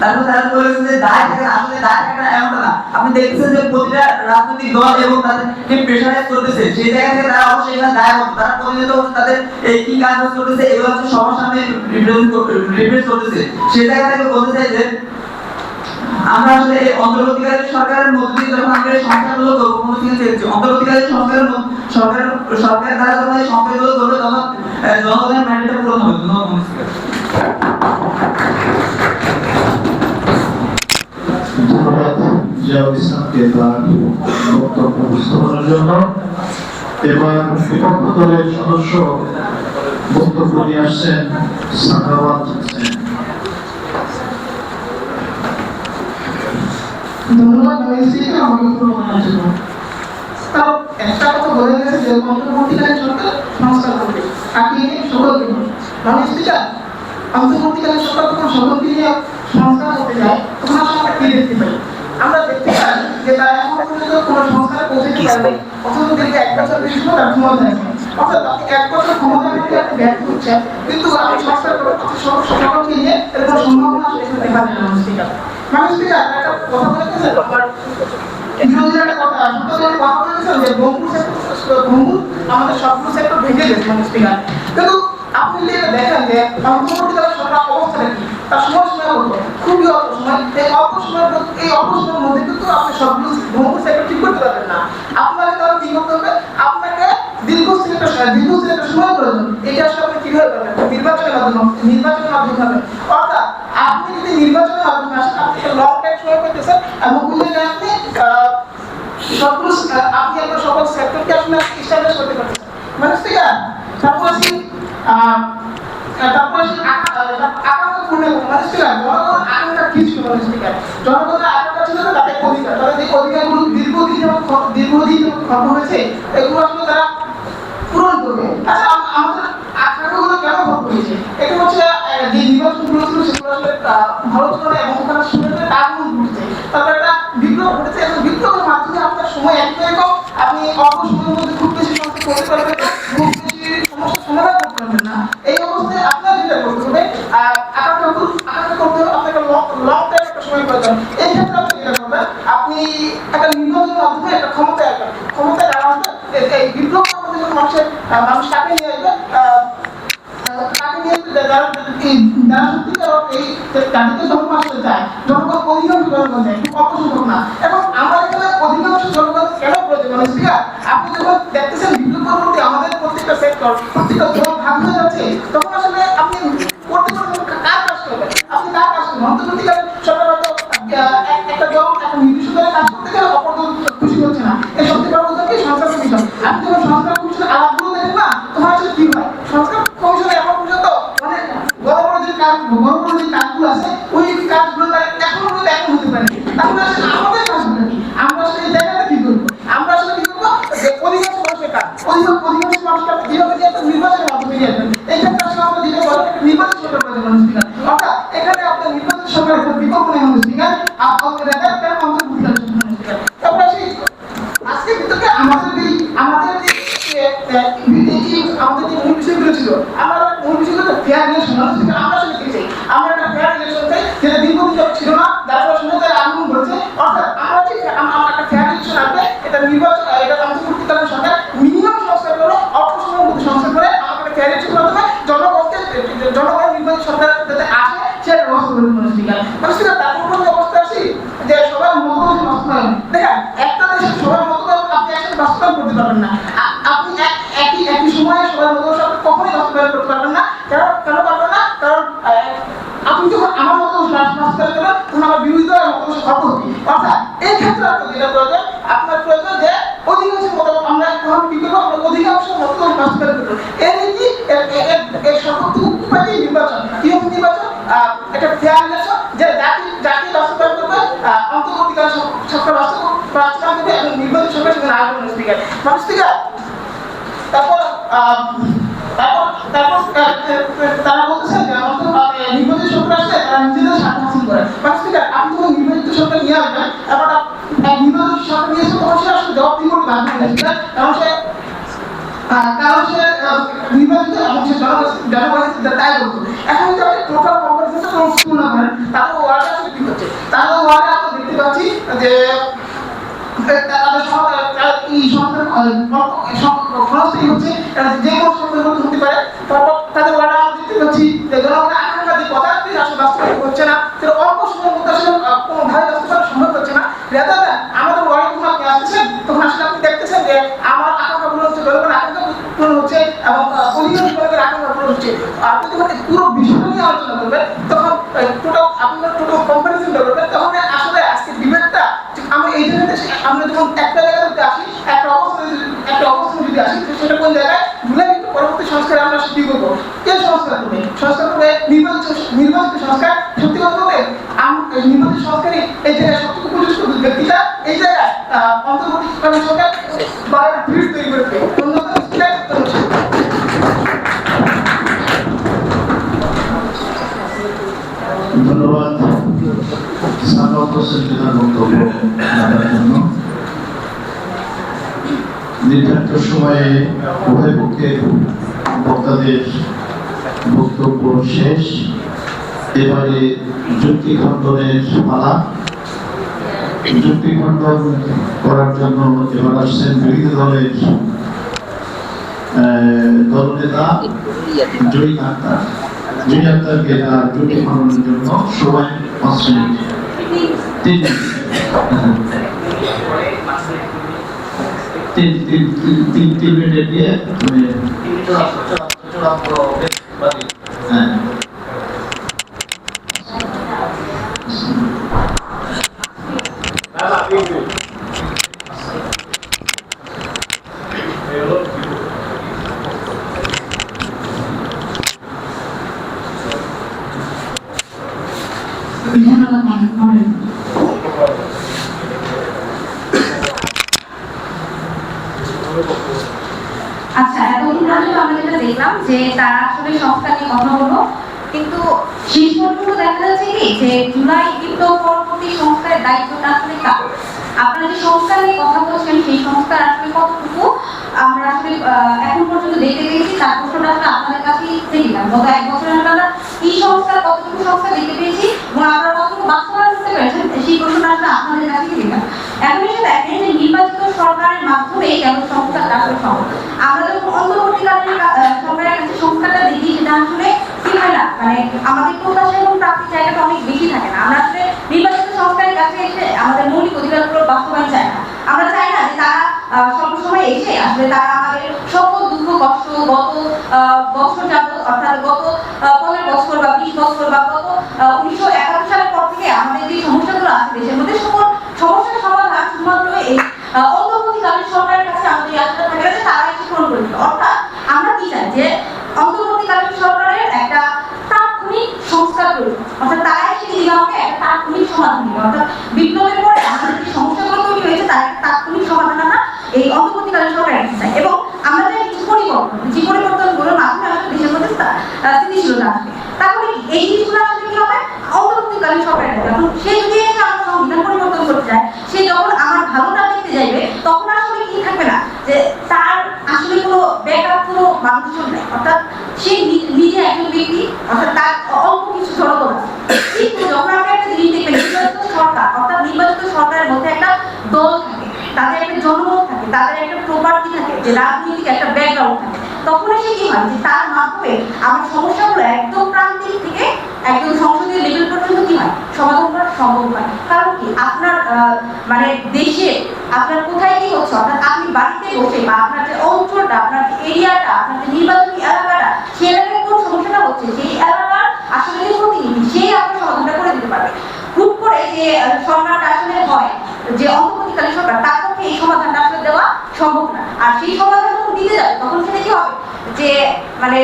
তারপর তারা বলেছেন যে দায় থাকে না, আসলে দায় থাকে না এমনটা না। আপনি দেখছেন যে প্রতিটা রাজনৈতিক দল এবং তাদেরকে প্রেশারাইজ করতেছে, সেই জায়গা থেকে তারা অবশ্যই এখানে দায় হবে, তারা প্রতিনিয়ত হচ্ছে তাদের এই কি কাজ করতেছে এগুলো হচ্ছে সবার সামনে রিপ্রেজেন্ট করতেছে। সেই জায়গা থেকে বলতে চাই যে আমরা আসলে এই অন্তর্বর্তীকালীন সরকারের মধ্যে দিয়ে যখন আমরা এই সংস্কারগুলো করবো, কোনো কিছু দেখছি অন্তর্বর্তীকালীন সরকার দ্বারা যখন এই সংস্কারগুলো করবে তখন জনগণের ম্যান্ডেটটা পূরণ হবে। ধন্যবাদ জিয়াউল ইসলামকে তার বক্তব্য উপস্থাপনের জন্য। এবার বিপক্ষ দলের সদস্য বক্তব্য নিয়ে আসছেন সাখাওয়াত হোসেন। ধন্যবাদ নয়সিকে আমাকে প্রমাণের জন্য। তাও একটা কথা বলে গেছে যে অন্তর্বর্তীকালীন সরকার সংস্কার করবে, তাকে নিয়ে সকলকে নয়সিকা অন্তর্বর্তীকালীন সরকার যখন সকলকে নিয়ে সংস্কার করতে যায় তখন আমরা কি দেখতে পাই? আমরা দেখতে পাই যে তারা এখন পর্যন্ত কোনো সংস্কার পৌঁছাতে পারেনি, অথচ দীর্ঘ 1 বছর বেশি তার ক্ষমতা আছে, অর্থাৎ 1 বছর ক্ষমতা নিতে ব্যর্থ হচ্ছে, কিন্তু আমি সংস্কার করবো সকলকে নিয়ে এরকম সম্ভাবনা আসলে দেখা যায় না। নয়সিকা একটা কথা বলে গেছে আমার বিরোধীরা একটা কথা বলেছেন যে বঙ্গুর আমাদের সবগুলো সেক্টর ভেঙে গেছে নয়সিকা। কিন্তু আপনি যদি দেখেন যে অন্তর্বর্তীকালীন সরকার অবস্থাটা কি, তার সময়সীমা কত, খুবই অল্প সময়। এই অল্প সময়ের মধ্যে কিন্তু আপনি সবগুলো বঙ্গুর সেক্টর ঠিক করতে পারবেন না। আপনাকে তাহলে কি করতে হবে? আপনাকে দীর্ঘ সময় প্রয়োজন। এটা আসলে আপনি কিভাবে করবেন? নির্বাচনের মাধ্যমে হবে। অর্থাৎ আপনি যদি নির্বাচনের মাধ্যমে আসেন, আপনি লং টাইম সময় পেতেছেন এবং বুঝলেন আপনি সবগুলো আপনি আপনার সকল সেক্টরকে আসলে এস্টাবলিশ করতে পারছেন। মানে ঠিক আছে। তারপরে আকাঙ্ক্ষা পূর্ণ মানে ঠিক আছে, জনগণ আকাঙ্ক্ষা কি ছিল? মানে ঠিক আছে, জনগণের আকাঙ্ক্ষা ছিল তাদের অধিকার, তাদের যে অধিকারগুলো দীর্ঘদিন খর্ব হয়েছে এগুলো আসলে তারা পূরণ করবে। আচ্ছা, আমাদের আকাঙ্ক্ষাগুলো কেন খর্ব হয়েছে? এটা হচ্ছে যে ভালো চলে এবং ওখানে শুনে আগুন ঘটছে, তারপর একটা বিপ্লব ঘটেছে এবং বিপ্লবের মাধ্যমে আপনার সময় একদমই কম, আপনি অল্প সময়ের মধ্যে খুব বেশি সংখ্যা করতে পারবেন না, খুব বেশি সমস্যার সমাধান করতে পারবেন না। এই অবস্থায় আপনার যেটা করতে হবে, আকাঙ্ক্ষা করতে হবে, আপনাকে লং টাইম একটা সময় প্রয়োজন। এই ক্ষেত্রে আপনি যেটা করবেন, আপনি একটা নির্বাচনের মাধ্যমে একটা ক্ষমতায় আসবেন, ক্ষমতায় দাঁড়াতে এই বিপ্লব করতে মানুষ কাকে নিয়ে আসবে, কাকে নিয়ে যারা সত্যিকার এই জাতিকে জন্ম আসতে চায়, জনগণ অধিকাংশ জনগণ চায়, খুব অল্প সংখ্যক না। এবং আমরা এখানে অধিকাংশ জনগণ কেন প্রয়োজন, মানে স্পিকার আপনি যখন দেখতেছেন বিপ্লব পরবর্তী আমাদের প্রত্যেকটা সেক্টর, প্রত্যেকটা দল ভাগ হয়ে যাচ্ছে, তখন আসলে আপনি করতে পারবেন কার কাজ করবেন, আপনি কার কাজ করবেন। অন্তর্বর্তীকালীন সরকার হয়তো একটা দল একটা নির্দিষ্ট দলের কাজ করতে গেলে অপর দল খুশি হচ্ছে না, এই সত্যি বড় কথা কি সংস্কার কমিশন। আপনি যখন সংস্কার কমিশনের আলাপগুলো দেখেন না, তখন আসলে কি হয়, সংস্কার কমিশনে এখন পর্যন্ত অনেক বড় বড় যে কাজগুলো আছে, ওই কাজগুলো তারা এখন পর্যন্ত এখন হতে পারে। তাহলে আসলে আমাদের কাজগুলো কি, আমরা আসলে এই জায়গাটা কি করবো, আমরা আসলে কি করবো, যে অধিকাংশ মানুষের কাজ, অধিকাংশ মানুষকে আপনি কিভাবে দিয়ে একটা নির্বাচনের মাধ্যমে দিয়ে আসবেন। এই ক্ষেত্রে আসলে আমরা যেটা বলেন নির্বাচন সরকার প্রয়োজন মানুষ স্পিকার, অর্থাৎ এখানে আপনার নির্বাচন সরকারের কোনো বিকল্প নেই মানুষ স্পিকার, আপনাদের তারপরে আসি আজকে ভিতরে আমাদের যে মূল বিষয়গুলো ছিল, আমরা মূল বিষয়গুলো ফেয়ার ইলেকশন, আমরা আসলে কি চাই, আমরা একটা ফেয়ার ইলেকশন চাই যেটা দীর্ঘদিন ছিল না, যার ফলে সময় আন্দোলন করেছে। অর্থাৎ আমরা চাই আমরা একটা ফেয়ার ইলেকশন আসবে, এটা নির্বাচন, এটা অন্তর্বর্তীকালীন সরকার মিনিমাম সংস্কার করে, অল্প সময়ের মধ্যে সংস্কার করে আমাদের একটা ফেয়ার ইলেকশন মাধ্যমে জনগণের নির্বাচন সরকার যাতে আসে সেটা ব্যবস্থা করে মানুষ স্পিকার। মানুষ স্পিকার তারপর কোনো অবস্থা আসি যে সবার মতবাদ বাস্তবায়ন, দেখেন একটা দেশের সবার মতবাদ আপনি একসাথে বাস্তবায়ন করতে পারবেন না, আপনি একই সময়ে সবার মতবাদ কখনোই বাস্তবায়ন করতে পারবেন না। কেন পারবেন না, কারণ আপনি যখন আমার মতো বাস্তবায়ন করবেন তখন আমার বিরোধী দলের মতো শর্ত হবে। অর্থাৎ এই ক্ষেত্রে আপনার যেটা প্রয়োজন, আপনার প্রয়োজন যে অধিকাংশের মতো আমরা এখন কি করবো, আমরা অধিকাংশের মতো বাস্তবায়ন করবো। এর কি এর সর্বোচ্চ উপায় নির্বাচন, কি হবে নির্বাচন, একটা ফেয়ার ইলেকশন যে জাতি বাস্তবায়ন করবে, অন্তর্বর্তীকালীন সরকার বাস্তবায়ন করবে এবং নির্বাচন সরকার সেখানে আসবে স্পিকার। মানুষ স্পিকার তারপর তারা বলতেছেন যে আমাদের নির্বাচিত সরকার আসলে তারা নিজেদের স্বার্থ হাসিল করে। মানুষ স্পিকার আপনি যখন নির্বাচিত সরকার নিয়ে আসবেন, এবার নির্বাচিত সরকার নিয়ে আসবেন, তখন সে আসলে জবাব দিয়ে করতে বাধ্য হবে স্পিকার, কারণ সে নির্বাচিত এবং সে জনগণের দায় করতো। এখন যদি আপনি টোটাল কম্পারিজনটা পূর্ণ করেন, তাহলে ওয়ার্ডে আসলে কি হচ্ছে, তাহলে ওয়ার্ডে আমরা দেখতে পাচ্ছি যে তাদের এই সংখ্যার খরচই হচ্ছে যে কোনো সংখ্যার মধ্যে হতে পারে। তারপর তাদের ওয়ার্ডে আমরা দেখতে পাচ্ছি যে জনগণের আকাঙ্ক্ষা যে কথাটি আসলে বাস্তবায়ন হচ্ছে না, সেটা অল্প সময়ের মধ্যে আসলে কোনোভাবে বাস্তবায়ন সম্ভব হচ্ছে না। আমাদের ওয়ার্ডে যখন আপনি আসছেন তখন আসলে আপনি দেখতেছেন যে আমার আকাঙ্ক্ষা পূরণ হচ্ছে, জনগণের আকাঙ্ক্ষা পূরণ হচ্ছে এবং অধিকাংশ জনগণের আকাঙ্ক্ষা পূরণ হচ্ছে। আপনি যখন পুরো বিষয়টা নিয়ে আলোচনা করবেন, তখন আপনার টোটাল কম্পারিজনটা করবেন, তখন আসলে আজকে ডিবেটটা আমরা এই জায়গাতে আমরা যখন একটা জায়গা থেকে আসি, একটা অবস্থানে যদি আসি, সেটা কোন জায়গায় ভুলে কিন্তু পরবর্তী সংস্কারে আমরা কি করবো, কে সংস্কার করবে, সংস্কার করবে নির্বাচিত সংস্কার। সত্যি কথা বলতে নির্বাচিত সংস্কারই এই জায়গায় সবথেকে উপযুক্ত ব্যক্তিটা, এই জায়গায় অন্তর্বর্তীকালীন সরকার বা ব্রিজ তৈরি করবে। ধন্যবাদ স্বাগত সেন্টার বক্তব্য রাখার জন্য। নির্ধারিত সময়ে উভয় পক্ষের বক্তাদের বক্তব্য শেষ, এবারে যুক্তি খণ্ডনের পালা। যুক্তি খণ্ডন করার জন্য এবার আসছেন বিরোধী দলের দলনেতা জয়ী আক্তারকে তার যুক্তি খণ্ডনের জন্য সময় 5 মিনিট, 3 মিনিট দিয়ে আচ্ছা, এতক্ষণ পর্যন্ত আমরা যেটা দেখলাম যে তারা আসলে সংস্কার নিয়ে কথা বলবো, কিন্তু শেষ পর্যন্ত দেখা যাচ্ছে কি যে জুলাই বিপ্লব পরবর্তী সংস্কারের দায়িত্বটা আসলে কার? আপনারা যে সংস্কার নিয়ে কথা বলছেন সেই সংস্কার আসলে কতটুকু আমরা আসলে এখন পর্যন্ত দেখতে পেয়েছি তার প্রশ্নটা আসলে আপনাদের কাছেই দেখলাম। গত 1 বছরের আমরা কি সংস্কার কতটুকু সংস্কার দেখতে পেয়েছি এবং আপনারা কতটুকু বাস্তবায়ন করতে পেরেছেন সেই প্রশ্নটা আসলে আপনাদের কাছেই দেখলাম। এখন এসে দেখেন যে নির্বাচিত সরকারের মাধ্যমে কেমন সংস্কারটা আসলে সম্ভব। আমরা যখন অন্তর্বর্তীকালীন সরকারের কাছে সংস্কারটা দেখি সেটা আসলে কি হয় না, মানে আমাদের প্রত্যাশা এবং প্রাপ্তির জায়গাটা অনেক বেশি থাকে না। আমরা আসলে নির্বাচিত সংস্কারের কাছে এসে আমাদের মৌলিক অধিকারগুলো বাস্তবায়ন চাই না। আমরা চাই না যে তারা সবসময় এসে আসলে তারা আমাদের সকল দুঃখ কষ্ট গত বছর যাবত অর্থাৎ গত 15 বছর বা 20 বছর বা গত 1971 সালের পর থেকে আমাদের যে সমস্যাগুলো আছে দেশের মধ্যে সকল সমস্যার সমাধান শুধুমাত্র এই অন্তর্বর্তীকালীন সরকারের কাছে আমাদের আশা থাকে যে তারা এসে পূরণ করে দিবে। অর্থাৎ আমরা কি চাই যে অন্তর্বর্তীকালীন সরকারের একটা তাৎক্ষণিক সংস্কার প্রয়োজন, অর্থাৎ তারা এসে দিলে আমাকে একটা তাৎক্ষণিক সমাধান দিবে। অর্থাৎ বিপ্লবের পরে আমাদের যে সমস্যাগুলো তৈরি হয়েছে তার একটা তাৎক্ষণিক সমাধান আমরা এই অন্তর্বর্তীকালীন সরকারের কাছে চাই এবং আমরা চাই কিছু পরিবর্তন, যে পরিবর্তনগুলোর মাধ্যমে আমাদের দেশের মধ্যে স্থিতিশীলতা আসবে। তাহলে এই জিনিসগুলো আসলে কি হবে অন্তর্বর্তীকালীন সরকারের কাছে। এখন সে যদি এসে আমার সংবিধান পরিবর্তন করতে চায়, সে যখন আমার ভালোটা দেখতে যাইবে তখন আসলে কি থাকবে না যে তার আসলে কোনো ব্যাকআপ কোনো মানুষজন নেই, অর্থাৎ সে নিজে একজন ব্যক্তি, অর্থাৎ তার অল্প কিছু জনগণ আছে। কিন্তু যখন আপনি একটা জিনিস দেখবেন নির্বাচিত সরকার অর্থাৎ নির্বাচিত সরকারের মধ্যে একটা দল থাকে, তাদের একটা জনমত থাকে, তাদের একটা প্রপার্টি থাকে, যে রাজনৈতিক একটা ব্যাকগ্রাউন্ড থাকে, তখন এসে কি হয় যে তার মাধ্যমে আমার সমস্যাগুলো একদম প্রান্তিক থেকে একদম সংসদীয় লেভেল পর্যন্ত কি হয় সমাধান করা সম্ভব হয়। কারণ কি আপনার মানে দেশে আপনার কোথায় কি হচ্ছে, অর্থাৎ আপনি বাড়িতে বসে বা আপনার যে অঞ্চলটা, আপনার যে এরিয়াটা, আপনার যে নির্বাচনী এলাকাটা, সেই এলাকায় কোন সমস্যাটা হচ্ছে সেই এলাকার আসলে যে প্রতিনিধি সেই আপনার সমাধানটা করে দিতে পারবে। হুট করে যে সরকারটা আসলে হয় যে অন্তর্বর্তীকালীন সরকার, তার পক্ষে এই সমাধানটা আসলে দেওয়া সম্ভব না। আর সেই সমাধান যখন দিতে যাবে তখন সেটা কি হবে যে মানে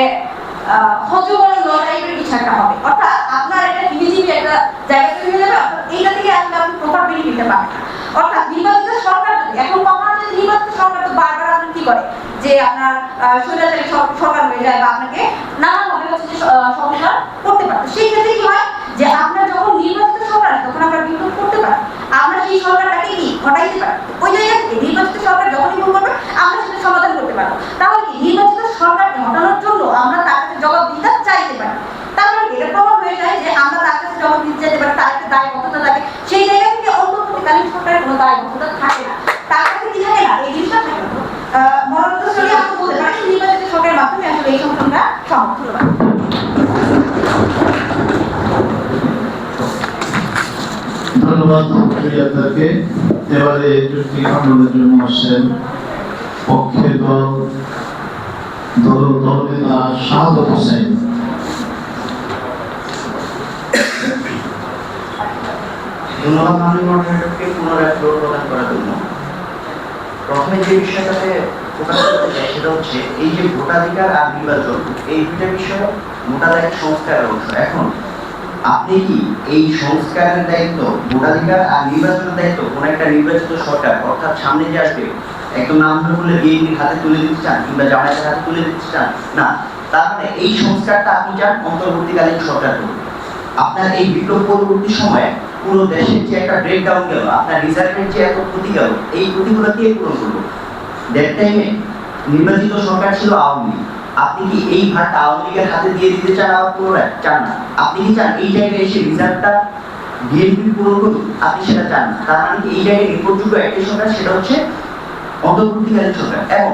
হজবল লড়াইয়ের কিছু একটা হবে, অর্থাৎ আপনার একটা হিজিবি একটা জায়গা তৈরি হয়ে যাবে, অর্থাৎ এইটা থেকে আসলে আপনি প্রপার বেনিফিট নিতে পারবেন না। অর্থাৎ নির্বাচিত সরকার যদি এখন কখনো যদি নির্বাচিত সরকার তো বারবার আপনি কি করে যে আপনার স্বৈরাচারী সরকার হয়ে যায় বা আপনাকে নানাভাবে হচ্ছে যে সমস্যা করতে পারে। সেই ক্ষেত্রে কি হয় যে আপনার যখন নির্বাচিত সরকার তখন আমরা বিপ্লব করতে পারি, আমরা সেই সরকারটাকে কি ঘটাইতে পারি। ওই জায়গা থেকে নির্বাচিত সরকার যখনই ভুল করবে আমরা সেটা সমাধান করতে পারবো। তাহলে কি নির্বাচিত সরকারকে হটানোর জন্য আমরা তার কাছে জবাবদিহিতা চাইতে পারি। তারপরে এটা প্রমাণ হয়ে যায় যে আমরা তার কাছে জবাবদিহিতা চাইতে পারি, তার একটা দায়বদ্ধতা থাকে। সেই জায়গা থেকে অন্তর্বর্তীকালীন সরকারের কোনো দায়বদ্ধতা থাকে না, তার কাছে কি থাকে না এই জিনিসটা থাকে না। মনোরঞ্জনশালী আপনি বলতে পারেন নির্বাচিত সরকারের মাধ্যমে আসলে এই সংশোধনটা সম্ভব। ধন্যবাদ আপনাকে। এবারে যুক্তি খণ্ডনের জন্য আসছেন পক্ষের দলনেতা শাহাদত হোসেন। ধন্যবাদ মাননীয় মডারেটরকে পুনরায় ফ্লোর প্রদান করার জন্য। প্রথমে যে বিষয়টাতে ফোকাস করতে চাই সেটা হচ্ছে এই যে ভোটাধিকার আর নির্বাচন, এই দুইটা বিষয় ভোটাধিকার সংস্কারের অংশ। এখন আপনি কি এই সংস্কারের দায়িত্ব, ভোটাধিকার আর নির্বাচনের দায়িত্ব কোন একটা নির্বাচিত সরকার অর্থাৎ সামনে যে আসবে একদম নাম ধরে বলে বিএনপির হাতে তুলে দিতে চান কিংবা জামায়াতের হাতে তুলে দিতে চান না, তার মানে এই সংস্কারটা আপনি চান অন্তর্বর্তীকালীন সরকার করুন। আপনার এই বিপ্লব পরবর্তী সময়ে পুরো দেশের যে একটা ব্রেকডাউন গেল, আপনার রিজার্ভের যে এত ক্ষতি গেল, এই ক্ষতিগুলো কে পূরণ করবো? দ্যাট টাইমে নির্বাচিত সরকার ছিল আওয়ামী লীগ। আপনি কি এই ভারটা আওয়ামী লীগের হাতে দিয়ে দিতে চান? আবার পুনরায় চান না। আপনি কি চান এই জায়গায় এসে রিজার্ভটা বিএনপি পূরণ করুন? আপনি সেটা চান না। তার মানে কি এই জায়গায় নির্ভরযোগ্য একটি সরকার, সেটা হচ্ছে অন্তর্বর্তীকালীন সরকার। এবং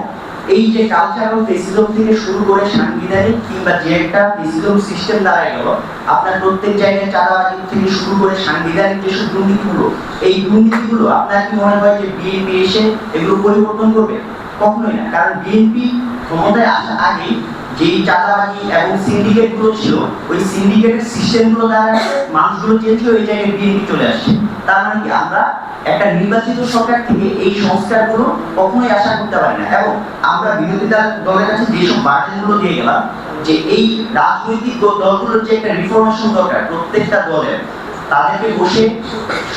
এই যে কালচারাল ফেসিজম থেকে শুরু করে সাংবিধানিক কিংবা যে একটা ফেসিজম সিস্টেম দাঁড়ায় গেল, আপনার প্রত্যেক জায়গায় চাঁদাবাজি থেকে শুরু করে সাংবিধানিক যেসব দুর্নীতিগুলো, এই দুর্নীতিগুলো আপনার কি মনে হয় যে বিএনপি এসে এগুলো পরিবর্তন করবে? কখনোই না। কারণ বিএনপি ক্ষমতায় আসার আগেই যেই চাঁদাবাজি এবং সিন্ডিকেট গুলো ছিল, ওই সিন্ডিকেটের সিস্টেম গুলো দ্বারা মানুষগুলো চেয়েছিল, ওই জায়গায় বিএনপি চলে আসছে। তার মানে কি আমরা একটা নির্বাচিত সরকার থেকে এই সংস্কারগুলো কখনোই আশা করতে পারি না। এবং আমরা বিরোধী দলের কাছে যেসব বার্তাগুলো দিয়ে গেলাম যে এই রাজনৈতিক দলগুলোর যে একটা রিফরমেশন দরকার প্রত্যেকটা দলের, তাদেরকে বসে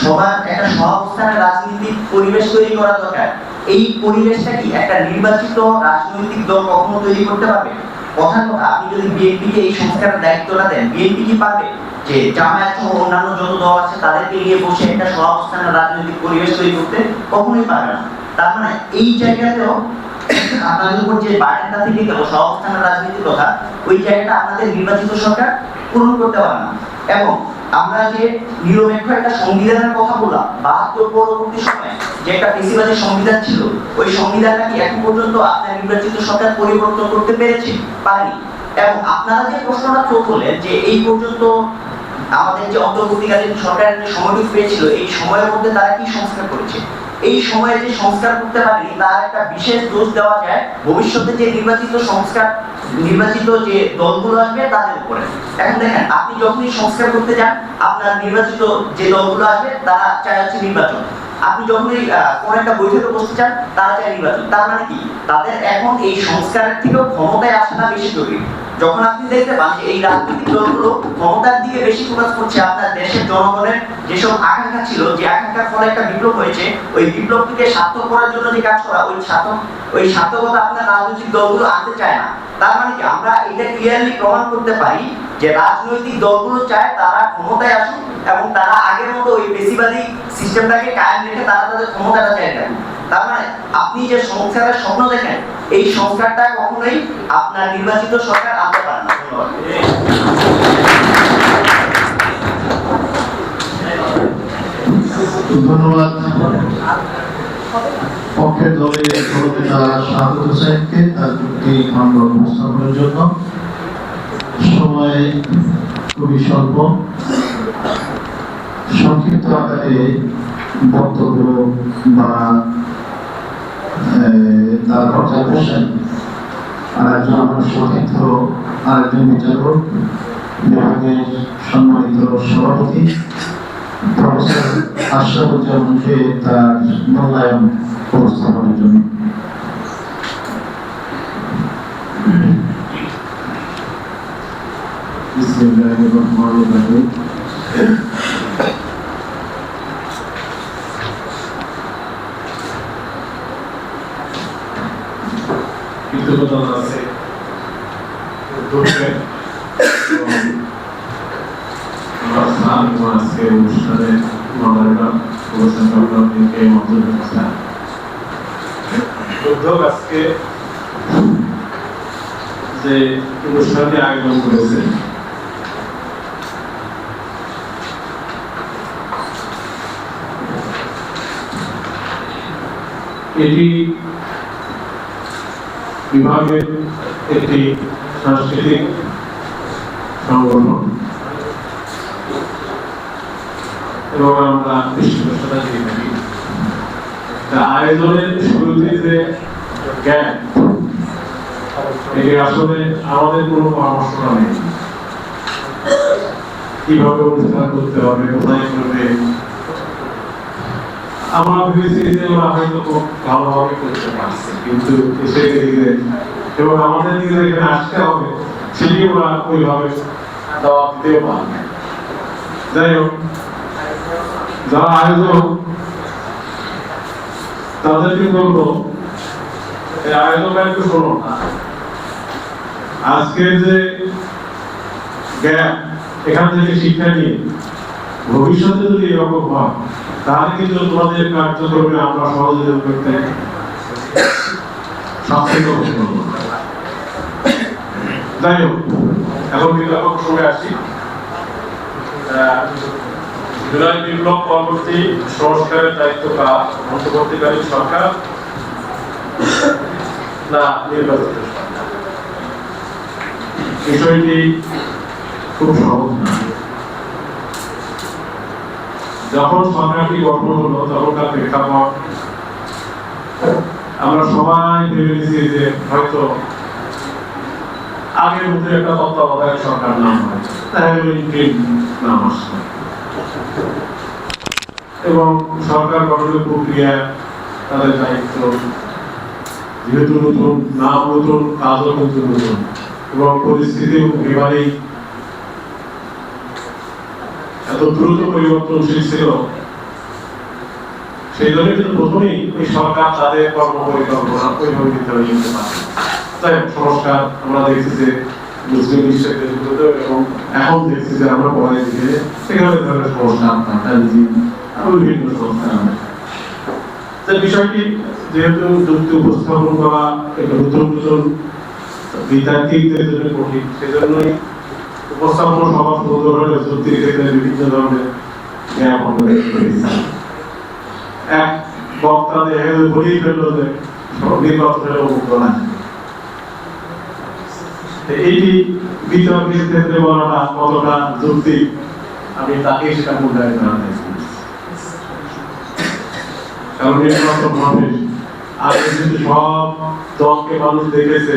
সবার একটা সহাবস্থানের রাজনৈতিক পরিবেশ তৈরি করা দরকার। এই পরিবেশটা কি একটা নির্বাচিত রাজনৈতিক দল কখনো তৈরি করতে পারবে? কথা আপনি যদি বিএনপিকে এই সংস্কারের দায়িত্বটা দেন, বিএনপি কি পারবে যে জামায়াত সহ অন্যান্য যত দল আছে তাদেরকে নিয়ে বসে একটা সহাবস্থানের রাজনৈতিক পরিবেশ তৈরি করতে? কখনোই পারবে না। তার মানে এই জায়গাতেও আপনাদের উপর যে বার্ডেনটা থেকে গেল সহাবস্থানের রাজনীতির কথা, ওই জায়গাটা আপনাদের নির্বাচিত সরকার পূরণ করতে পারে না। এবং আমরা যে নিরপেক্ষ একটা সংবিধানের কথা বললাম, ৭২ পরবর্তী সময়ে যে একটা বেশিবাদী সংবিধান ছিল, ওই সংবিধানটা কি এখন পর্যন্ত আপনার নির্বাচিত সরকার পরিবর্তন করতে পেরেছে? পারেনি। এবং আপনারা যে প্রশ্নটা করলেন যে এই পর্যন্ত আমাদের যে অন্তর্বর্তীকালীন সরকারের যে সময়টুকু পেয়েছিল, এই সময়ের মধ্যে তারা কি সংস্কার করেছে? এই সময়ে যে সংস্কার করতে পারেনি তার একটা বিশেষ দোষ দেওয়া যায় ভবিষ্যতে যে নির্বাচিত যে দলগুলো আসবে তাদের উপরে। এখন দেখেন, আপনি যখনই সংস্কার করতে যান, আপনার নির্বাচিত যে দলগুলো আসবে তারা চায় হচ্ছে নির্বাচন। আপনি যখনই কোন একটা বৈঠকে বসতে চান, তারা চায় নির্বাচন। তার মানে কি, তাদের এখন এই সংস্কারের থেকেও ক্ষমতায় আসাটা বেশি জরুরি। যখন আপনি দেখতে পান যে এই রাজনৈতিক দলগুলো ক্ষমতার দিকে বেশি ফোকাস করছে, আপনার দেশের জনগণের যেসব আকাঙ্ক্ষা ছিল, যে আকাঙ্ক্ষার ফলে একটা বিপ্লব হয়েছে, ওই বিপ্লবটিকে সার্থক করার জন্য যে কাজ করা, ওই সার্থকতা আপনার রাজনৈতিক দলগুলো আনতে চায় না। তার মানে কি, আমরা এটা ক্লিয়ারলি প্রমাণ করতে পারি যে রাজনৈতিক দলগুলো চায় তারা ক্ষমতায় আসুক এবং তারা আগের মতো ওই বেশিবাদী সিস্টেমটাকে কায়েম রেখে তারা তাদের ক্ষমতাটা চায় রাখুক। তার মানে আপনি যে সংস্কারের স্বপ্ন দেখেন, এই সংস্কারটা কখনোই আপনার নির্বাচিত সরকার আনতে পারে না। ধন্যবাদ পক্ষের দলের নেতা শাহাদত হোসেনকে তার যুক্তি খণ্ড উপস্থাপনের জন্য। সময় খুবই স্বল্প, সংক্ষিপ্ত আকারে বক্তব্য বা তার অবজারভেশন আরেকজন আমার সতীর্থ, আরেকজন বিচারক, বিভাগের সম্মানিত সভাপতি প্রফেসর আশরাফুজ্জামানকে তার মূল্যায়ন উপস্থাপনের জন্য। বিসমিল্লাহির রহমানির রহিম। কৃতজ্ঞতা আছে আজকে অনুষ্ঠানে উদ্যোগ আজকে যে অনুষ্ঠানটি আয়োজন করেছে, এটি বিভাগের একটি সাংস্কৃতিক সংগঠন এবং আমরা বিশ্বস্ততা দিয়ে থাকি। আয়োজনের শুরুতে যে জ্ঞান, এটি আসলে আমাদের কোনো পরামর্শ নেই, কিভাবে অনুষ্ঠান করতে হবে, কোথায় করবে। আমরা ভেবেছি যে ওরা হয়তো খুব ভালোভাবে করতে পারছে, কিন্তু এসে গেলে এবং আমাদের দিকে এখানে আসতে হবে সেটি ওরা ওইভাবে দাওয়াত দিতেও পারবে। যাই হোক, যারা আয়োজক তাদেরকে বলবো, এই আয়োজকরা একটু শোনো না, আজকের যে জ্ঞান এখান থেকে শিক্ষা নিয়ে ভবিষ্যতে যদি এরকম হয়, তাহলে কিন্তু তোমাদের কার্যক্রমে আমরা সহযোগিতা করতে সচেতন হব। যাই হোক, এখন বিপ্লব সময় আসি। জুলাই বিপ্লব পরবর্তী সংস্কারের দায়িত্ব কার? অন্তর্বর্তীকালীন সরকার না নির্বাচিত সরকার? বিষয়টি খুব সহজ না। যখন সরকারটি গঠন হলো তখনকার প্রেক্ষাপট আমরা সবাই ভেবে নিয়েছি যে হয়তো আগের মধ্যে একটা তত্ত্বাবধায়ক সরকার নাম হয়, নাম আসবে এবং সরকার গঠনের প্রক্রিয়া, তাদের দায়িত্ব যেহেতু নতুন, নাম নতুন, কাজও কিন্তু নতুন এবং পরিস্থিতি এবারেই এত দ্রুত পরিবর্তনশীল ছিল, সেই জন্য কিন্তু প্রথমেই এই সরকার তাদের কর্মপরিকল্পনা ওইভাবে নিতে পারে। তাই সংস্কার আমরা দেখছি যে মুসলিম বিশ্বের দেশগুলোতে এবং এখন দেখছি যে আমরা পড়াই দিকে সেখানে ধরনের সংস্কার বিভিন্ন সংস্কার বিষয়টি যেহেতু যুক্তি উপস্থাপন করা একটা নতুন নতুন বিদ্যার্থীদের জন্য কঠিন সেজন্যই উপস্থাপন সভা সুন্দর হলে যুক্তির ক্ষেত্রে বিভিন্ন ধরনের জ্ঞান এক বক্তা বলেই ফেললো যে নির্বাচনের অভিজ্ঞ না এইটি বিতর্কের ক্ষেত্রে বলাটা কতটা যুক্তি আমি তাকে সেটা মূল্যায়ন করা কারণ নির্বাচন হবে আগে কিন্তু সব দলকে মানুষ দেখেছে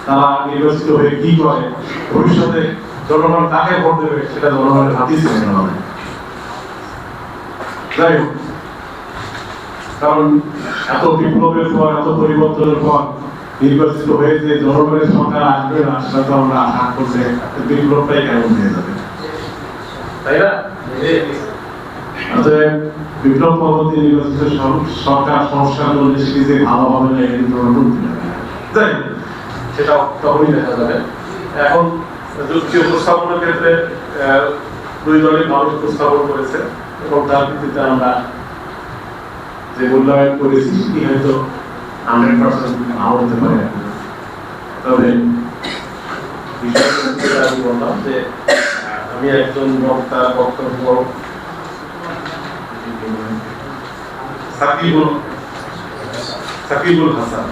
তারা নির্বাচিত হয়ে কি করে ভবিষ্যতে জনগণ কাকে ভোট দেবে সেটা জনগণের হাতেই ছিল না যাই হোক কারণ এত বিপ্লবের পর এত পরিবর্তনের পর নির্বাচিত হয়ে যে জনগণের সরকার আসবে না সেটা তো আমরা আশা করলে বিপ্লবটাই কেমন হয়ে যাবে তাই না বিপ্লব পরবর্তী নির্বাচিত সরকার সংস্কার করলে সেটি যে ভালো হবে না এটা কিন্তু আমরা বলতে পারি সেটা তখনই দেখা যাবে এখন যুক্তি উপস্থাপনের ক্ষেত্রে দুই দলের মানুষ উপস্থাপন করেছে এবং তার ভিত্তিতে আমরা যে মূল্যায়ন করেছি সেটি হয়তো 100% নাও হতে পারে তবে আমি বললাম যে আমি একজন বক্তার বক্তব্য সাকিবুল হাসান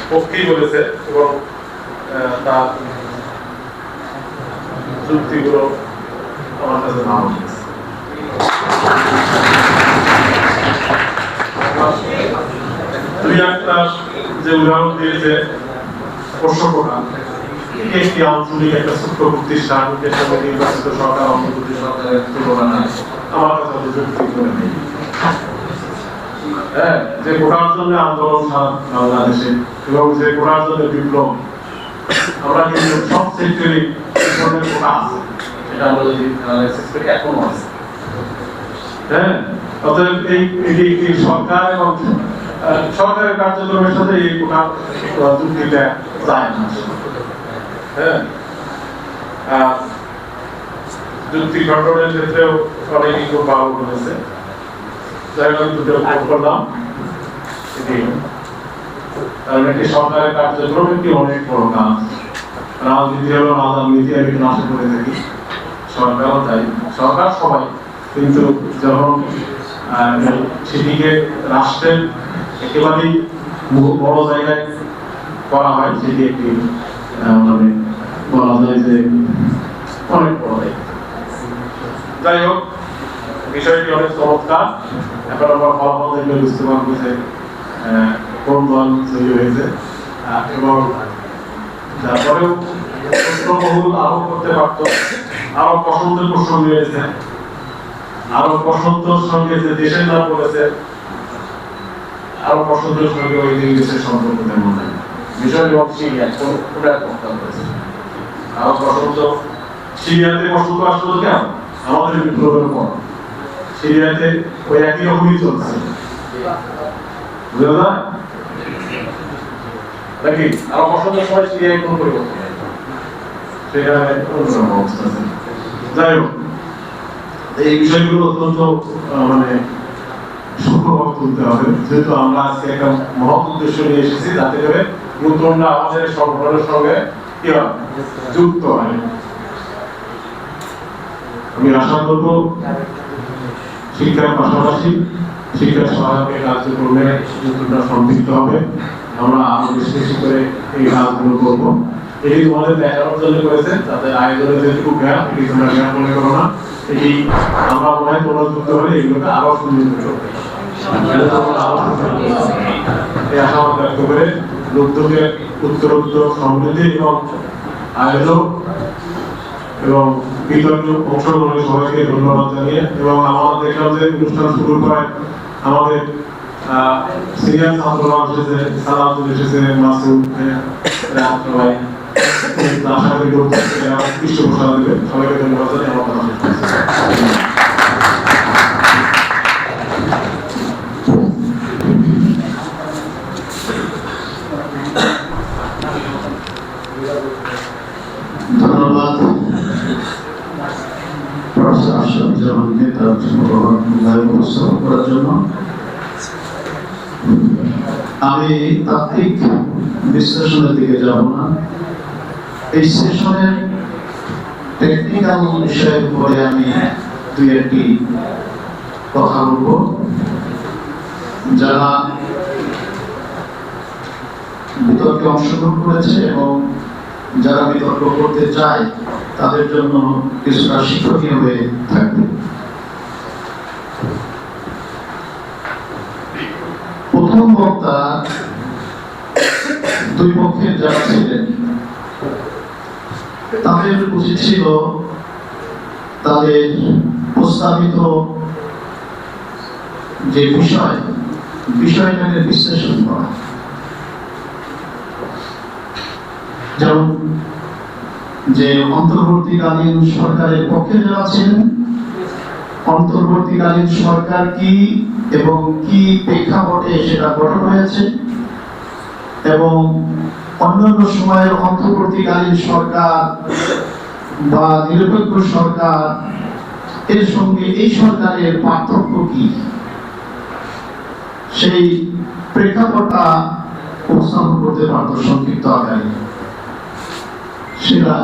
পক্ষেই বলেছে এবং তার যুক্তিগুলো আমার কাছে ভালো লেগেছে দুই একটা যে উদাহরণ দিয়েছে প্রশ্নটা একটি আঞ্চলিক একটা ছোট্ট প্রতিষ্ঠান এর সঙ্গে নির্বাচিত সরকার অন্তর্বর্তী সরকারের তুলনা নাই আমার কাছে যুক্তি করে নেই যে কোটার জন্য আন্দোলন বাংলাদেশে এবং যে কোটার জন্য বিপ্লব আমরা কিন্তু সব সেক্টরে কোটা আছে এটা আমরা যদি অ্যানালাইসিস করি এখনো আছে অতএব এই সরকার এবং সরকারের কার্যক্রমের সাথে এই কোটা যুক্তিটা যায় না যুক্তি গঠনের ক্ষেত্রেও অনেকেই খুব ভালো করেছে যাই হোক দুটো করলাম কারণ একটি সরকারের কার্যক্রম একটি অনেক বড় কাজ রাজনীতি হলো রাজনীতি আমি একটু আশা করে থাকি সরকারও তাই সরকার সবাই কিন্তু যখন সেটিকে রাষ্ট্রের একেবারেই বড় জায়গায় করা হয় সেটি একটি মানে বলা যায় যে অনেক বড় দায়িত্ব যাই হোক বিষয়টি অনেক চমৎকার এখন আমরা ফলাফল দেখলে বুঝতে পারবো যে কোন দল জয়ী হয়েছে এবং তারপরেও প্রশ্নবহুল আরো করতে পারত আরো পছন্দের প্রশ্ন নিয়েছে আরো পছন্দের সঙ্গে যে দেশের নাম বলেছে আরো পছন্দের সঙ্গে ওই দেশের সম্পর্ক তেমন নাই বিষয় এবং সিরিয়া কোন এক বক্তব্য করেছে আরো পছন্দ সিরিয়াতে পছন্দ আসলো কেন আমাদের বিপ্লবের পর সিরিয়াতে ওই একই রকমই চলছে বুঝলো না নাকি আরো পছন্দের সময় সিরিয়ায় কোনো পরিবর্তন নেই সেখানে অন্যরকম অবস্থা আছে যাই হোক এই বিষয়গুলো অত্যন্ত মানে সূক্ষ্মভাবে তুলতে হবে যেহেতু আমরা আজকে একটা মহৎ উদ্দেশ্য নিয়ে এসেছি যাতে করে নতুনরা আমাদের সংগঠনের সঙ্গে কি হয় যুক্ত হয় আমি আশা করব শিক্ষার পাশাপাশি শিক্ষা সহায়কের কার্যক্রমে নতুনরা সম্পৃক্ত হবে আমরা আরো বেশি বেশি করে এই কাজগুলো করবো এটি তোমাদের দেখানোর জন্য করেছেন তাতে আয়োজনের যেটুকু জ্ঞান এটি তোমরা জ্ঞান মনে করো না এটি আমরা মনে হয় তোমরা যুক্ত হলে এগুলোকে আরো সুন্দর করবে এই আশাবাদ ব্যক্ত করে লোকদের উত্তরোত্তর সমৃদ্ধি এবং আয়োজক এবং বিতর্ক অংশগ্রহণের সবাইকে ধন্যবাদ জানিয়ে এবং আমরা দেখলাম যে অনুষ্ঠান শুরু করে আমাদের সিনিয়র ছাত্ররা এসেছে সালামুল এসেছে মাসুদ ভাই আশা করি পৃষ্ঠপোষকতা দেবে সবাইকে ধন্যবাদ জানিয়ে আমার কথা শেষ করছি আমি তাত্ত্বিক বিশ্লেষণের দিকে যাব না। এই সেশনের টেকনিক্যাল বিষয়ের উপরে আমি দুই একটি কথা বলবো। যারা বিতর্কে অংশগ্রহণ করেছে এবং যারা বিতর্ক করতে চায় তাদের জন্য কিছুটা শিক্ষণীয় হয়ে থাকবে। প্রথম বক্তা দুই পক্ষের যারা ছিলেন তাদের উচিত ছিল তাদের প্রস্তাবিত যে বিষয়টাকে বিশ্লেষণ করা। যেমন যে অন্তর্বর্তীকালীন সরকারের পক্ষে যারা ছিলেন, অন্তর্বর্তীকালীন সরকার কি এবং কি প্রেক্ষাপটে সেটা গঠন হয়েছে, এবং অন্যান্য সময়ের অন্তর্বর্তীকালীন সরকার বা নিরপেক্ষ সরকার এর সঙ্গে এই সরকারের পার্থক্য কি, সেই প্রেক্ষাপটটা উপস্থাপন করতে পারত সংক্ষিপ্ত আকারে। সেটা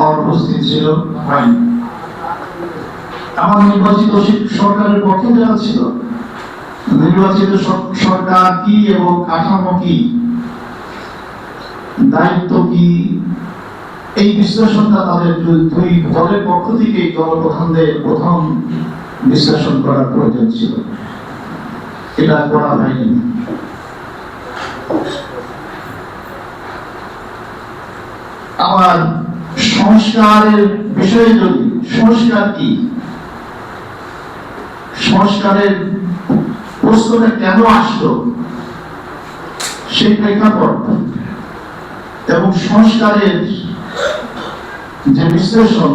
অনুপস্থিত ছিল, হয়নি। আমার নির্বাচিত সরকারের পক্ষে যারা ছিল, নির্বাচিত সরকার কি এবং কাঠামো কি, দায়িত্ব কি, এই বিশ্লেষণটা তাদের দুই দলের পক্ষ থেকে দলপ্রধানদের প্রথম বিশ্লেষণ করার প্রয়োজন ছিল। এটা করা হয়নি। আবার সংস্কারের বিষয়ে যদি সংস্কার কি, সংস্কারের প্রশ্নটা কেন আসলো, সেই প্রেক্ষাপট এবং সংস্কারের যে বিশ্লেষণ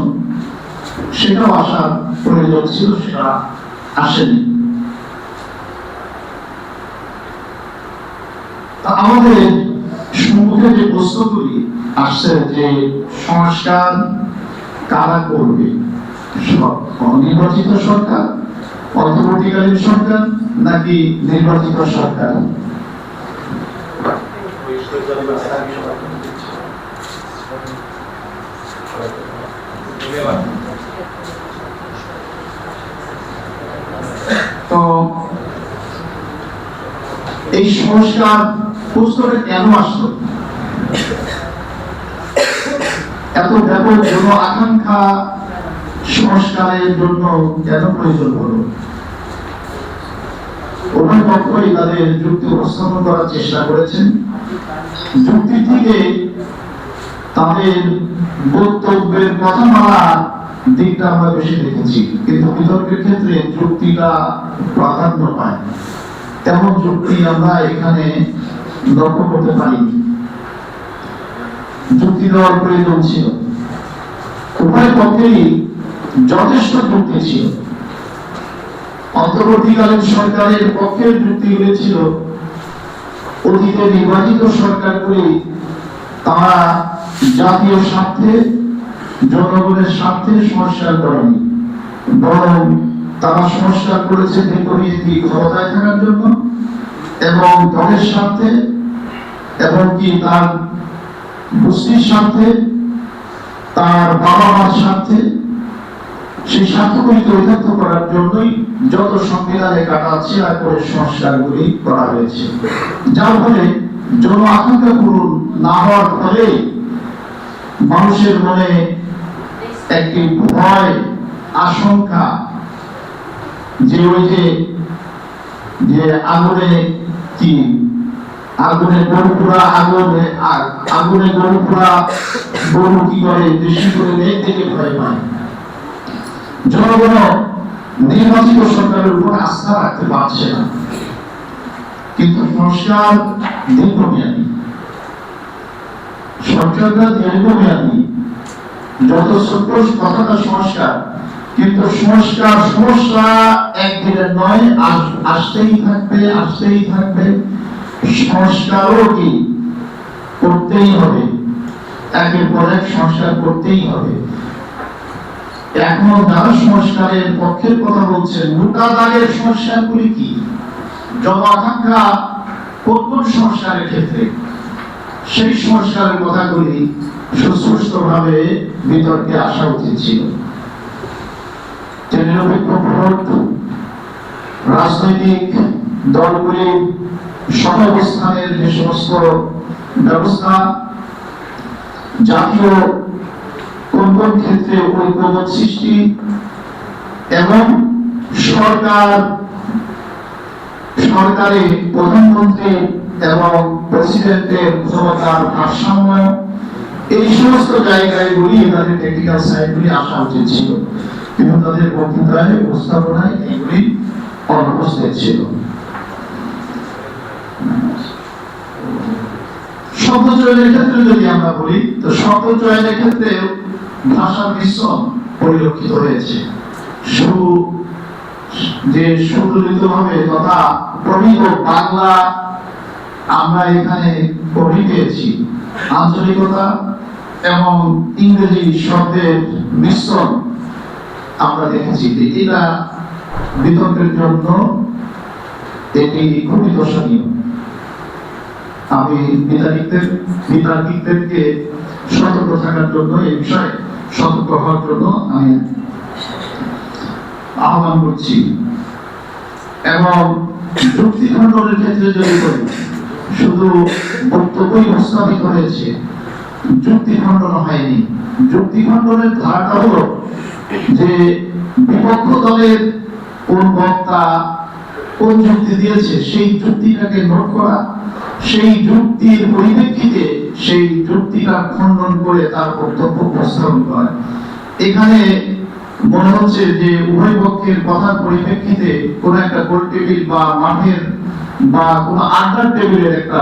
সেটাও আসার প্রয়োজন ছিল, সেটা আসেনি। আমাদের সম্মুখে যে প্রশ্নগুলি আসছে যে সংস্কার কারা করবে, নির্বাচিত সরকার, অন্তর্বর্তীকালীন সরকার নাকি নির্বাচিত সরকার? তো এই সংস্কার প্রশ্নটা কেন আসলো, এত ব্যাপক জন আকাঙ্ক্ষা সংস্কারের জন্য কেন প্রয়োজন হলো? উভয় পক্ষই তাদের যুক্তি উপস্থাপন করার চেষ্টা করেছেন। যুক্তি থেকে তাদের বক্তব্যের কথা বলার দিকটা আমরা বেশি দেখেছি, কিন্তু বিতর্কের ক্ষেত্রে যুক্তিটা প্রাধান্য পায়। তেমন যুক্তি আমরা এখানে লক্ষ্য করতে পারিনি। যুক্তি দেওয়ার প্রয়োজন ছিল, উভয় পক্ষেই যথেষ্ট যুক্তি ছিল। অন্তর্বর্তীকালীন সরকারের পক্ষের যুক্তিগুলি ছিল অতীতে নির্বাচিত সরকারগুলি তারা জাতীয় স্বার্থে, জনগণের স্বার্থে সংস্কার করেনি, বরং তারা সংস্কার করেছে দীর্ঘমেয়াদী ক্ষমতায় থাকার জন্য এবং দলের স্বার্থে এবং কি তার গোষ্ঠীর স্বার্থে, তার বাবা মার স্বার্থে। সেই স্বার্থগুলি চরিতার্থ করার জন্যই যত সংবিধানে কাটা ছেঁড়া করে সংস্কারগুলি করা হয়েছে, যার ফলে জন আকাঙ্ক্ষা পূরণ না হওয়ার ফলে মানুষের মনে একটি ভয়, আশঙ্কা, যে ওই যে আগুনে কি আগুনে গরু পোড়া, আগুনে গরু পোড়া, গরু কি করে বেশি করে মেঘ থেকে ভয় পায়। জনগণ নির্বাচিত সরকারের উপর আস্থা রাখতে পারছে না। কিন্তু সংস্কার দীর্ঘমেয়াদী, সরকারটা দীর্ঘমেয়াদী। যত ছোট কথাটা সংস্কার, কিন্তু সংস্কার সমস্যা একদিনের নয়, আসতেই থাকবে, আসতেই থাকবে। সংস্কারও কি করতেই হবে, একের পর এক সংস্কার করতেই হবে। এখন যারা সংস্কারের পক্ষের কথা বলছেন, মোটা দাগের সংস্কারগুলি কি? জনআকাঙ্ক্ষা কোন কোন সংস্কারের ক্ষেত্রে, সেই সংস্কারের কথাগুলি সুস্পষ্টভাবে বিতর্কে আসা উচিত ছিল। যে নিরপেক্ষ ভোট, রাজনৈতিক দলগুলির সহাবস্থানের যে সমস্ত ব্যবস্থা, জাতীয় কোন কোন ক্ষেত্রে ঐক্যমত সৃষ্টি এবং সরকারে প্রধানমন্ত্রী এবং প্রেসিডেন্টের ক্ষমতার ভারসাম্য, এই সমস্ত জায়গাগুলি তাদের টেকনিক্যাল সাইডগুলি আসা উচিত ছিল, কিন্তু তাদের বক্তৃতায় উপস্থাপনায় এগুলি অনুপস্থিত ছিল। শব্দ চয়নের ক্ষেত্রে যদি আমরা বলি, তো শব্দ চয়নের ক্ষেত্রে ভাষার মিশ্রণ পরিলক্ষিত হয়েছে। সুদলিতভাবে তথা প্রমিত বাংলা আমরা এখানে কবি পেয়েছি, আঞ্চলিকতা এবং ইংরেজি শব্দের মিশ্রণ আমরা দেখেছি। এটা বিতর্কের জন্য এটি খুবই দর্শনীয়। আমি বিতার্কিকদেরকে সতর্ক থাকার জন্য, এই বিষয়ে সতর্ক হওয়ার জন্য আমি আহ্বান করছি। এবং যুক্তি খণ্ডনের ক্ষেত্রে যদি বলি, শুধু বক্তব্যই উপস্থাপিত হয়েছে, যুক্তি খণ্ডন হয়নি। যুক্তি খণ্ডনের ধারাটা হলো যে বিপক্ষ দলের কোন বক্তা কোন যুক্তি দিয়েছে সেই যুক্তিটাকে নোট করা, সেই যুক্তির পরিপ্রেক্ষিতে সেই যুক্তিটা খণ্ডন করে তার বক্তব্য উপস্থাপন করা। এখানে মনে হচ্ছে যে উভয় পক্ষের কথার পরিপ্রেক্ষিতে কোন একটা গোল টেবিল বা মাঠের বা কোন আড্ডার টেবিলের একটা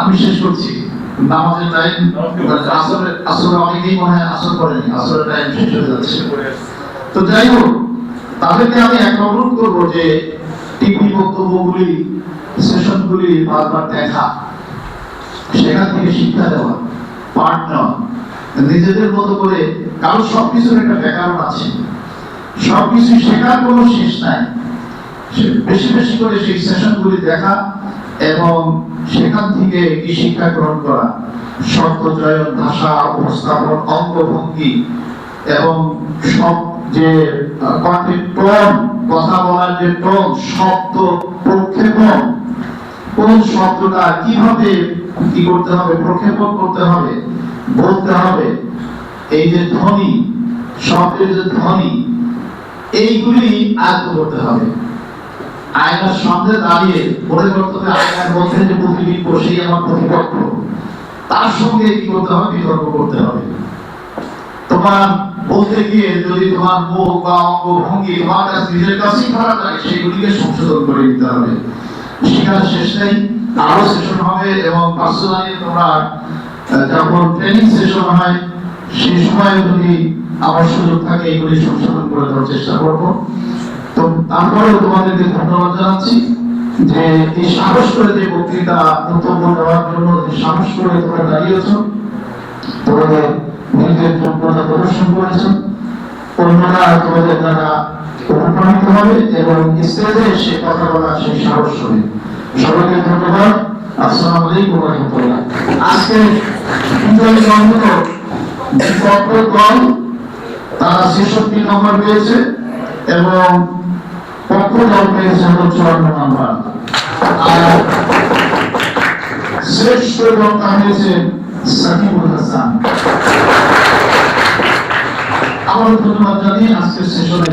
আমি শেষ করছি। নামাজের টাইম, আসলে অনেকেই মনে হয় আসর করেনি, আসলে টাইম শেষ হয়ে যাচ্ছে। তো যাই হোক, তাদেরকে আমি এক অনুরোধ করবো যে টিভি বক্তব্যগুলি, সেশনগুলি বারবার দেখা, সেখান থেকে শিক্ষা দেওয়া, পাঠ নেওয়া, নিজেদের মতো করে। কারণ সবকিছুর একটা ব্যাকরণ আছে, সবকিছু শেখার কোনো শেষ নাই। বেশি বেশি করে সেই সেশনগুলি দেখা এবং সেখান থেকে কি শিক্ষা গ্রহণ করা, শব্দ চয়ন, ভাষা উপস্থাপন, অঙ্গভঙ্গি এবং সব যে টোন, কথা বলার যে টোন, শব্দ প্রক্ষেপণ, কোন শব্দটা কিভাবে কি করতে হবে, প্রক্ষেপণ করতে হবে, বলতে হবে, এই যে ধ্বনি, শব্দের যে ধ্বনি, এইগুলি আয়ত্ত করতে হবে। আয়নার সামনে দাঁড়িয়ে মনে করতে হবে আয়নার মধ্যে যে প্রতিবিম্ব, সেই আমার প্রতিপক্ষ, তার সঙ্গে কি করতে হবে, বিতর্ক করতে হবে। তোমার বলতে গিয়ে যদি তোমার মুখ বা অঙ্গভঙ্গি তোমার কাছে নিজের কাছেই খারাপ লাগে, সেগুলিকে সংশোধন করে নিতে হবে। শিক্ষার শেষ নেই, আরো সেশন হবে এবং পার্সোনালি তোমরা যখন ট্রেনিং সেশন হয় সেই সময় যদি আমার সুযোগ থাকে এগুলি সংশোধন করে দেওয়ার চেষ্টা করবো। তো তারপরেও তোমাদেরকে ধন্যবাদ জানাচ্ছি যে এই সাহস করে যে বক্তৃতা বক্তব্য দেওয়ার জন্য যে সাহস করে তোমরা দাঁড়িয়েছ, তোমাদের নিজের যোগ্যতা প্রদর্শন করেছ, অন্যরা তোমাদের দ্বারা অনুপ্রাণিত হবে এবং স্টেজে এসে কথা বলার সেই সাহস হবে। সবাইকে ধন্যবাদ। আসসালামু আলাইকুম ওয়া রাহমাতুল্লাহ। আজকে বিজয়ী দলগুলো দল তারা 66 নম্বর পেয়েছে এবং পক্ষ দল পেয়েছে 54 নম্বর। আর শ্রেষ্ঠ বক্তা হয়েছে সাকিবুল হাসান। আমার ধন্যবাদ জানিয়ে আজকের সেশনে